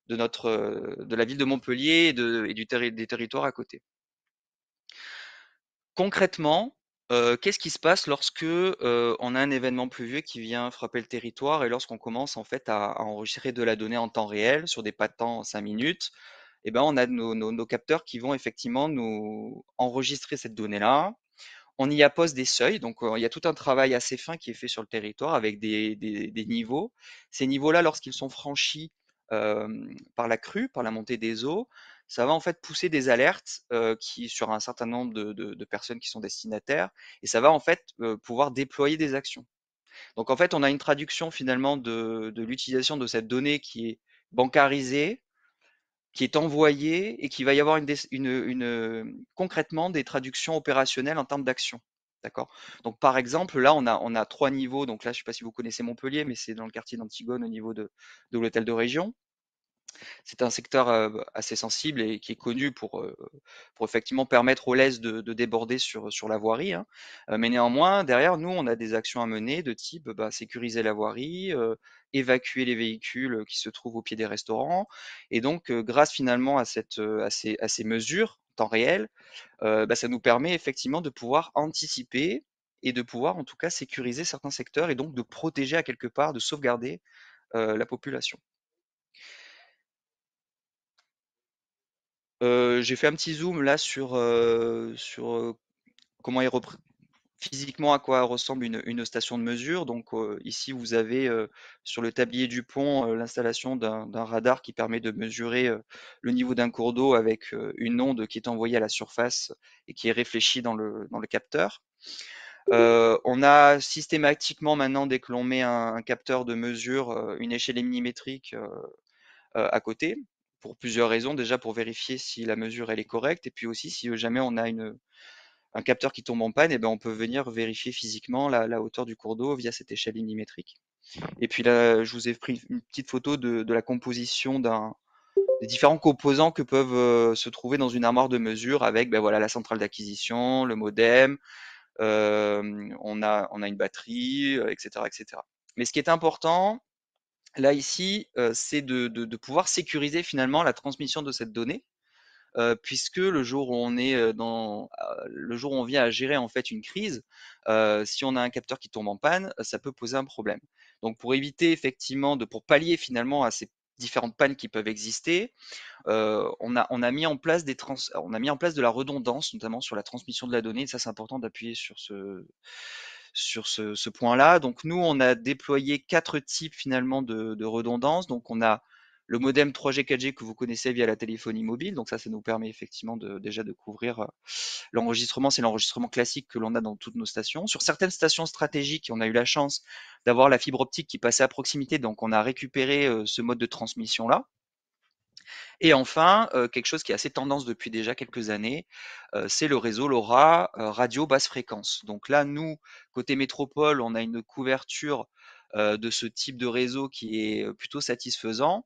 la ville de Montpellier des territoires à côté. Concrètement, qu'est-ce qui se passe lorsque on a un événement pluvieux qui vient frapper le territoire et lorsqu'on commence en fait à enregistrer de la donnée en temps réel sur des pas de temps en 5 minutes? Et ben, on a nos capteurs qui vont effectivement nous enregistrer cette donnée-là. On y appose des seuils, donc il y a tout un travail assez fin qui est fait sur le territoire avec des niveaux. Ces niveaux-là, lorsqu'ils sont franchis par la crue, par la montée des eaux, ça va en fait pousser des alertes sur un certain nombre de personnes qui sont destinataires, et ça va en fait pouvoir déployer des actions. Donc en fait, on a une traduction finalement de l'utilisation de cette donnée qui est bancarisée, qui est envoyé et qui va y avoir concrètement des traductions opérationnelles en termes d'action. D'accord. Donc, par exemple, là, on a 3 niveaux. Donc là, je ne sais pas si vous connaissez Montpellier, mais c'est dans le quartier d'Antigone au niveau de l'hôtel de région. C'est un secteur assez sensible et qui est connu pour effectivement permettre aux Lez de déborder sur la voirie, hein. Mais néanmoins, derrière nous, on a des actions à mener de type sécuriser la voirie, évacuer les véhicules qui se trouvent au pied des restaurants. Et donc, grâce finalement à ces mesures en temps réel, ça nous permet effectivement de pouvoir anticiper et de pouvoir en tout cas sécuriser certains secteurs et donc de protéger à quelque part, de sauvegarder la population. J'ai fait un petit zoom là sur comment physiquement à quoi ressemble une station de mesure. Donc ici vous avez sur le tablier du pont l'installation d'un radar qui permet de mesurer le niveau d'un cours d'eau avec une onde qui est envoyée à la surface et qui est réfléchie dans le capteur. On a systématiquement maintenant, dès que l'on met un capteur de mesure, une échelle millimétrique à côté, pour plusieurs raisons. Déjà pour vérifier si la mesure elle est correcte, et puis aussi si jamais on a un capteur qui tombe en panne, et ben on peut venir vérifier physiquement la hauteur du cours d'eau via cette échelle millimétrique. Et puis là, je vous ai pris une petite photo de la composition des différents composants que peuvent se trouver dans une armoire de mesure avec voilà, la centrale d'acquisition, le modem, on a une batterie, etc., etc. Mais ce qui est important, là ici, c'est de pouvoir sécuriser finalement la transmission de cette donnée puisque le jour où on est le jour où on vient à gérer en fait une crise, si on a un capteur qui tombe en panne, ça peut poser un problème. Donc pour éviter effectivement pour pallier finalement à ces différentes pannes qui peuvent exister, on a mis en place de la redondance, notamment sur la transmission de la donnée. Et ça, c'est important d'appuyer sur ce point-là. Donc nous, on a déployé 4 types finalement de redondance. Donc on a le modem 3G 4G que vous connaissez via la téléphonie mobile. Donc ça nous permet effectivement déjà de couvrir l'enregistrement. C'est l'enregistrement classique que l'on a dans toutes nos stations. Sur certaines stations stratégiques, on a eu la chance d'avoir la fibre optique qui passait à proximité. Donc on a récupéré ce mode de transmission-là. Et enfin, quelque chose qui est assez tendance depuis déjà quelques années, c'est le réseau LoRa, radio basse fréquence. Donc là, nous, côté métropole, on a une couverture, de ce type de réseau qui est, plutôt satisfaisant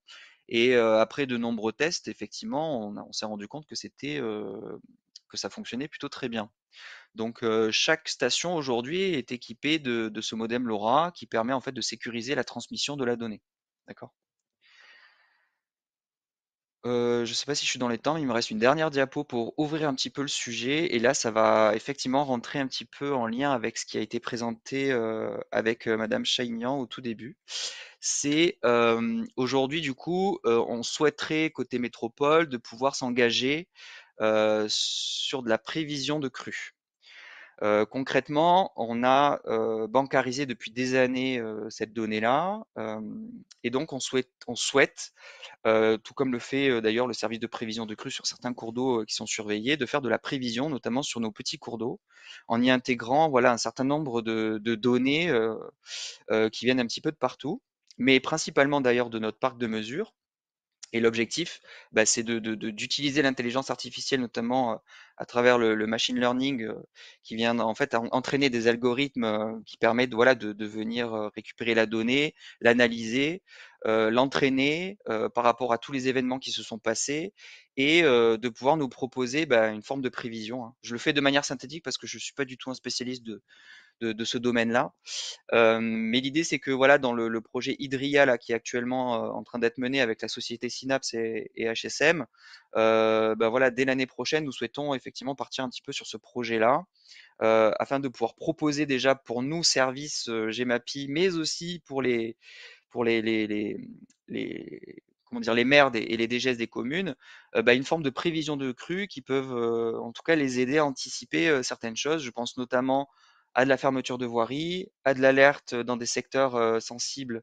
et après de nombreux tests, effectivement, on s'est rendu compte que ça fonctionnait plutôt très bien. Donc chaque station aujourd'hui est équipée de ce modem LoRa qui permet en fait de sécuriser la transmission de la donnée. D'accord? Je ne sais pas si je suis dans les temps, mais il me reste une dernière diapo pour ouvrir un petit peu le sujet et là, ça va effectivement rentrer un petit peu en lien avec ce qui a été présenté, avec, madame Chaignan au tout début. C'est, aujourd'hui du coup, on souhaiterait côté métropole de pouvoir s'engager, sur de la prévision de crues. Concrètement, on a, bancarisé depuis des années, cette donnée-là, et donc on souhaite tout comme le fait d'ailleurs le service de prévision de crue sur certains cours d'eau qui sont surveillés, de faire de la prévision, notamment sur nos petits cours d'eau, en y intégrant voilà, un certain nombre de données qui viennent un petit peu de partout, mais principalement d'ailleurs de notre parc de mesure. Et l'objectif, c'est d'utiliser l'intelligence artificielle, notamment à travers le machine learning qui vient en fait entraîner des algorithmes qui permettent voilà, de venir récupérer la donnée, l'analyser, l'entraîner par rapport à tous les événements qui se sont passés et de pouvoir nous proposer une forme de prévision, hein. Je le fais de manière synthétique parce que je ne suis pas du tout un spécialiste de ce domaine-là. Mais l'idée, c'est que voilà, dans le projet Hydria là, qui est actuellement en train d'être mené avec la société Synapse et HSM, voilà, dès l'année prochaine, nous souhaitons effectivement partir un petit peu sur ce projet-là, afin de pouvoir proposer déjà pour nous services GEMAPI, mais aussi pour les comment dire, les maires et les DGS des communes, une forme de prévision de crues qui peuvent en tout cas les aider à anticiper certaines choses. Je pense notamment à de la fermeture de voirie, à de l'alerte dans des secteurs sensibles,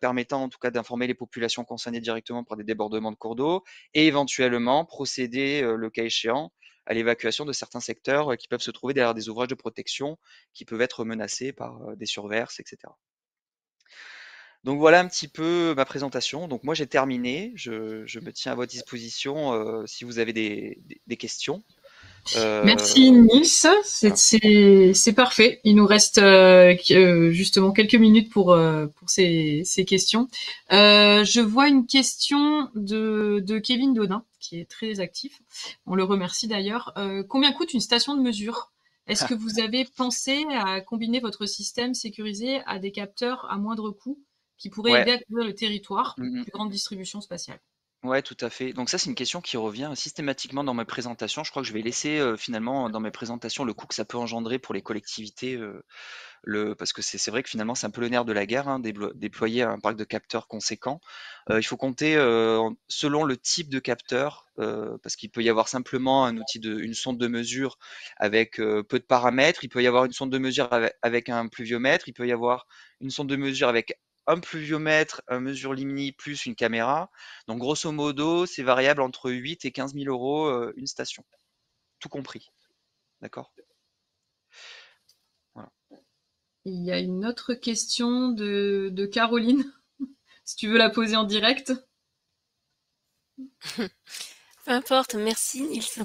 permettant en tout cas d'informer les populations concernées directement par des débordements de cours d'eau et éventuellement procéder, le cas échéant, à l'évacuation de certains secteurs qui peuvent se trouver derrière des ouvrages de protection qui peuvent être menacés par des surverses, etc. Donc voilà un petit peu ma présentation. Donc moi j'ai terminé. Je me tiens à votre disposition si vous avez des questions. Merci Nils, Voilà. c'est parfait. Il nous reste justement quelques minutes pour ces questions. Je vois une question de Kevin Dodin, qui est très actif. On le remercie d'ailleurs. Combien coûte une station de mesure? Est-ce que vous avez pensé à combiner votre système sécurisé à des capteurs à moindre coût qui pourraient Ouais. aider à couvrir le territoire, Mhm. plus grande distribution spatiale? Ouais, tout à fait. Donc ça, c'est une question qui revient systématiquement dans mes présentations. Je crois que je vais laisser finalement dans mes présentations le coût que ça peut engendrer pour les collectivités, parce que c'est vrai que finalement c'est un peu le nerf de la guerre, hein, déployer un parc de capteurs conséquent. Il faut compter selon le type de capteur, parce qu'il peut y avoir simplement une sonde de mesure avec peu de paramètres. Il peut y avoir une sonde de mesure avec un pluviomètre. Il peut y avoir une sonde de mesure avec un pluviomètre, un mesure Limni plus une caméra. Donc grosso modo, c'est variable entre 8 et 15 000 euros une station, tout compris. D'accord? Voilà. Il y a une autre question de Caroline, si tu veux la poser en direct. Peu importe, merci Nils.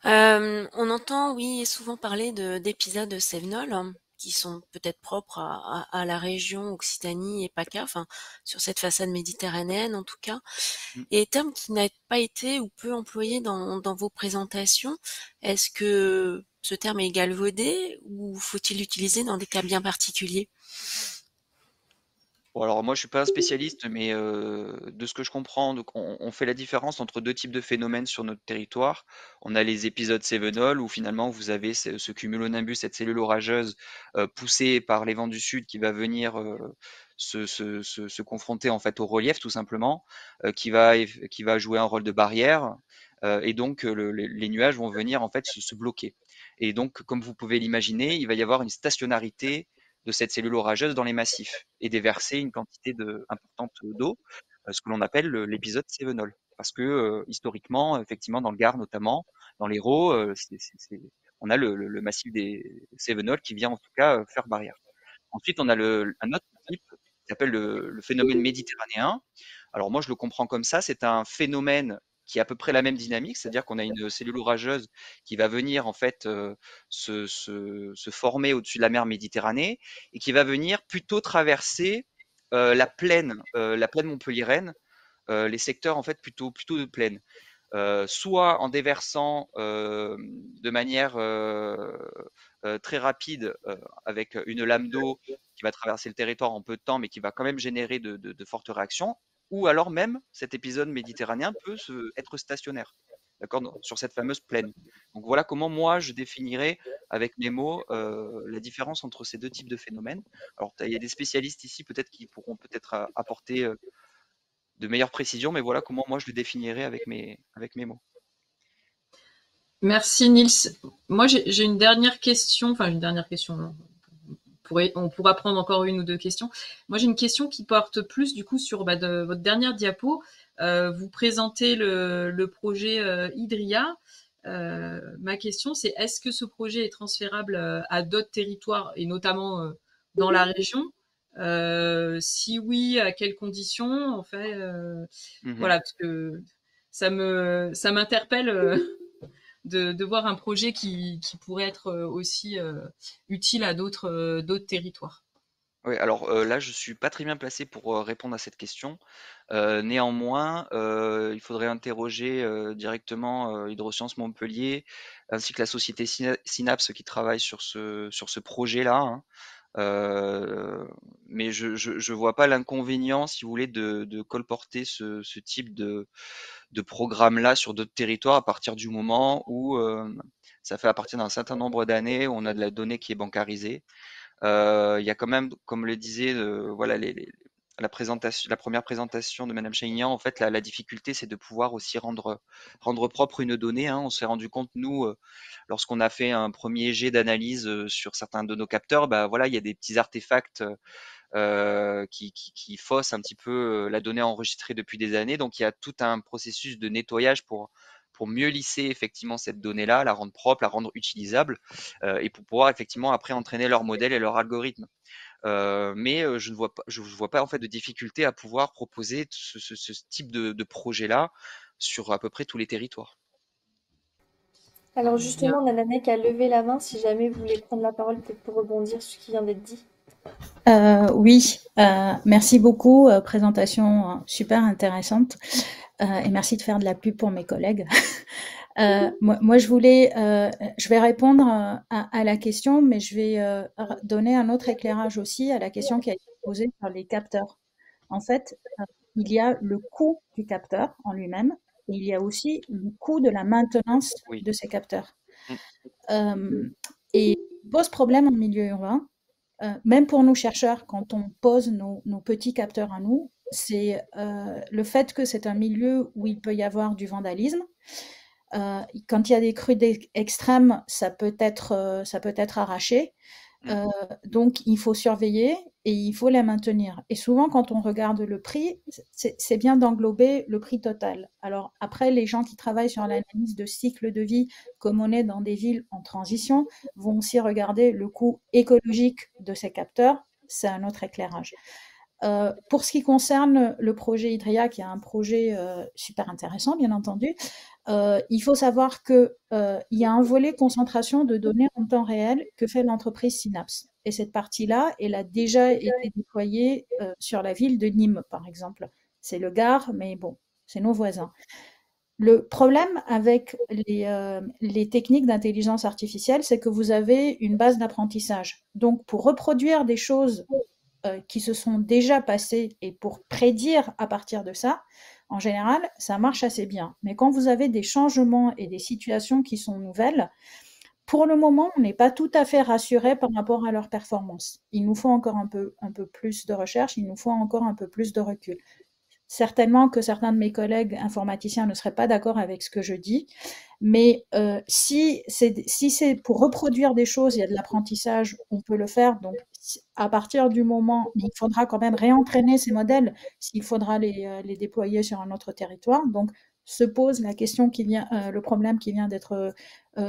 On entend, oui, souvent parler d'épisodes Cévenol, qui sont peut-être propres à la région Occitanie et PACA, enfin, sur cette façade méditerranéenne en tout cas, Mm. et termes qui n'ont pas été ou peu employés dans vos présentations. Est-ce que ce terme est galvaudé ou faut-il l'utiliser dans des cas bien particuliers? Bon, alors moi, je suis pas un spécialiste, mais de ce que je comprends, donc on fait la différence entre deux types de phénomènes sur notre territoire. On a les épisodes Cévenol où finalement vous avez ce cumulonimbus, cette cellule orageuse poussée par les vents du sud qui va venir se confronter en fait au relief tout simplement, qui va jouer un rôle de barrière. Et donc les nuages vont venir en fait se bloquer. Et donc, comme vous pouvez l'imaginer, il va y avoir une stationnarité de cette cellule orageuse dans les massifs et déverser une quantité importante d'eau, ce que l'on appelle l'épisode Cévenol. Parce que historiquement, effectivement, dans le Gard notamment, dans l'Hérault, on a le massif des Cévenols qui vient en tout cas faire barrière. Ensuite, on a un autre type qui s'appelle le phénomène méditerranéen. Alors moi, je le comprends comme ça, c'est un phénomène qui a à peu près la même dynamique, c'est-à-dire qu'on a une cellule orageuse qui va venir en fait se former au-dessus de la mer Méditerranée et qui va venir plutôt traverser la plaine montpelliéraine, les secteurs en fait plutôt de plaine. Soit en déversant de manière très rapide avec une lame d'eau qui va traverser le territoire en peu de temps, mais qui va quand même générer de fortes réactions, ou alors même cet épisode méditerranéen peut être stationnaire, d'accord, sur cette fameuse plaine. Donc voilà comment moi je définirais avec mes mots la différence entre ces deux types de phénomènes. Alors il y a des spécialistes ici peut-être qui pourront peut-être apporter de meilleures précisions, mais voilà comment moi je le définirais avec mes mots. Merci Nils. Moi j'ai une dernière question, enfin une dernière question, on pourra prendre encore une ou deux questions. Moi j'ai une question qui porte plus du coup sur votre dernière diapo. Vous présentez le projet Hydria. Ma question c'est est-ce que ce projet est transférable à d'autres territoires et notamment dans la région? Si oui, à quelles conditions en fait Voilà, parce que ça m'interpelle de voir un projet qui pourrait être aussi utile à d'autres territoires. Oui, alors là, je suis pas très bien placé pour répondre à cette question. Néanmoins, il faudrait interroger directement Hydrosciences Montpellier ainsi que la société Synapse qui travaille sur ce projet-là, hein. Mais je vois pas l'inconvénient, si vous voulez, de colporter ce type de programme-là sur d'autres territoires à partir du moment où ça fait à partir d'un certain nombre d'années où on a de la donnée qui est bancarisée. Il y a quand même, comme le disait, voilà, la première présentation de Madame Chaignan, en fait, la difficulté, c'est de pouvoir aussi rendre propre une donnée, hein. On s'est rendu compte, nous, lorsqu'on a fait un premier jet d'analyse sur certains de nos capteurs, bah voilà, il y a des petits artefacts qui faussent un petit peu la donnée enregistrée depuis des années. Donc, il y a tout un processus de nettoyage pour mieux lisser effectivement cette donnée-là, la rendre propre, la rendre utilisable, et pour pouvoir effectivement après entraîner leur modèle et leur algorithme. Mais je ne vois pas en fait de difficulté à pouvoir proposer ce type de projet-là sur à peu près tous les territoires. Alors justement, Nananek a levé la main si jamais vous voulez prendre la parole peut-être pour rebondir sur ce qui vient d'être dit. Oui, merci beaucoup. Présentation super intéressante. Et merci de faire de la pub pour mes collègues. Moi, je vais répondre à la question, mais je vais donner un autre éclairage aussi à la question qui a été posée par les capteurs. En fait, il y a le coût du capteur en lui-même, et il y a aussi le coût de la maintenance de ces capteurs. Et il pose problème en milieu urbain. Même pour nous chercheurs, quand on pose nos petits capteurs à nous, c'est le fait que c'est un milieu où il peut y avoir du vandalisme. Quand il y a des crues extrêmes, ça peut être arraché. Donc, il faut surveiller et il faut les maintenir. Et souvent, quand on regarde le prix, c'est bien d'englober le prix total. Alors, après, les gens qui travaillent sur l'analyse de cycle de vie, comme on est dans des villes en transition, vont aussi regarder le coût écologique de ces capteurs. C'est un autre éclairage. Pour ce qui concerne le projet Hydria, qui est un projet super intéressant, bien entendu, il faut savoir qu'il y a un volet concentration de données en temps réel que fait l'entreprise Synapse. Et cette partie-là, elle a déjà été déployée sur la ville de Nîmes, par exemple. C'est le Gard, mais bon, c'est nos voisins. Le problème avec les techniques d'intelligence artificielle, c'est que vous avez une base d'apprentissage. Donc, pour reproduire des choses qui se sont déjà passées et pour prédire à partir de ça, en général, ça marche assez bien. Mais quand vous avez des changements et des situations qui sont nouvelles, pour le moment, on n'est pas tout à fait rassuré par rapport à leur performance. Il nous faut encore un peu plus de recherche, il nous faut encore un peu plus de recul. Certainement que certains de mes collègues informaticiens ne seraient pas d'accord avec ce que je dis, mais si c'est pour reproduire des choses, il y a de l'apprentissage, on peut le faire. Donc, à partir du moment, il faudra quand même réentraîner ces modèles s'il faudra les déployer sur un autre territoire. Donc, se pose la question le problème qui vient d'être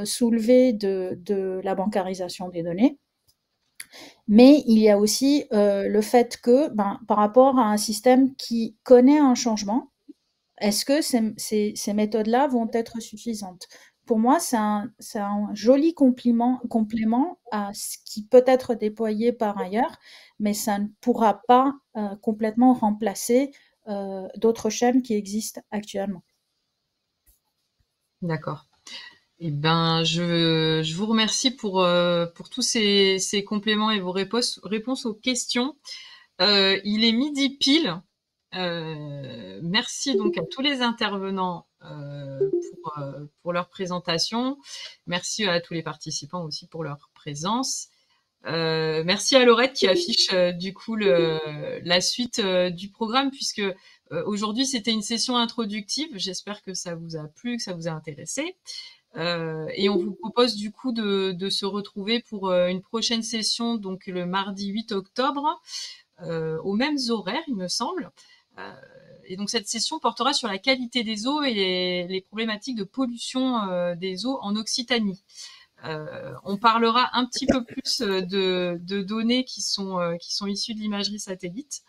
soulevé de la bancarisation des données. Mais il y a aussi le fait que, par rapport à un système qui connaît un changement, est-ce que ces méthodes-là vont être suffisantes? Pour moi, c'est un joli complément à ce qui peut être déployé par ailleurs, mais ça ne pourra pas complètement remplacer d'autres chaînes qui existent actuellement. D'accord. Eh ben, je vous remercie pour tous ces compléments et vos réponses aux questions. Il est midi pile. Merci donc à tous les intervenants pour leur présentation. Merci à tous les participants aussi pour leur présence. Merci à Laurette qui affiche du coup la suite du programme, puisque aujourd'hui c'était une session introductive. J'espère que ça vous a plu, que ça vous a intéressé. Et on vous propose du coup de se retrouver pour une prochaine session, donc le mardi 8 octobre, aux mêmes horaires, il me semble. Et donc cette session portera sur la qualité des eaux et les problématiques de pollution des eaux en Occitanie. On parlera un petit peu plus de données qui sont issues de l'imagerie satellite,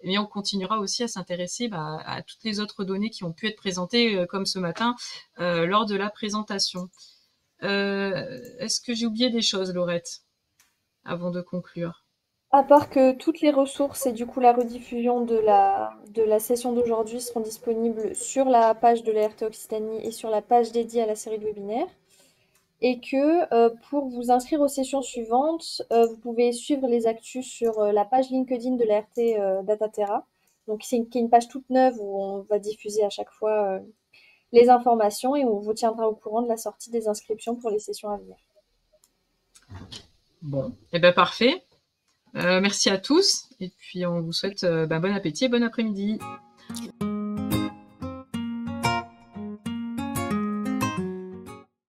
mais on continuera aussi à s'intéresser à toutes les autres données qui ont pu être présentées, comme ce matin, lors de la présentation. Est-ce que j'ai oublié des choses, Laurette, avant de conclure? À part que toutes les ressources et du coup la rediffusion de la session d'aujourd'hui seront disponibles sur la page de l'ART Occitanie et sur la page dédiée à la série de webinaires. Et que pour vous inscrire aux sessions suivantes, vous pouvez suivre les actus sur la page LinkedIn de l'ART Dataterra. Donc qui est une page toute neuve où on va diffuser à chaque fois les informations et on vous tiendra au courant de la sortie des inscriptions pour les sessions à venir. Bon, et ben parfait. Merci à tous et puis on vous souhaite bon appétit et bon après-midi.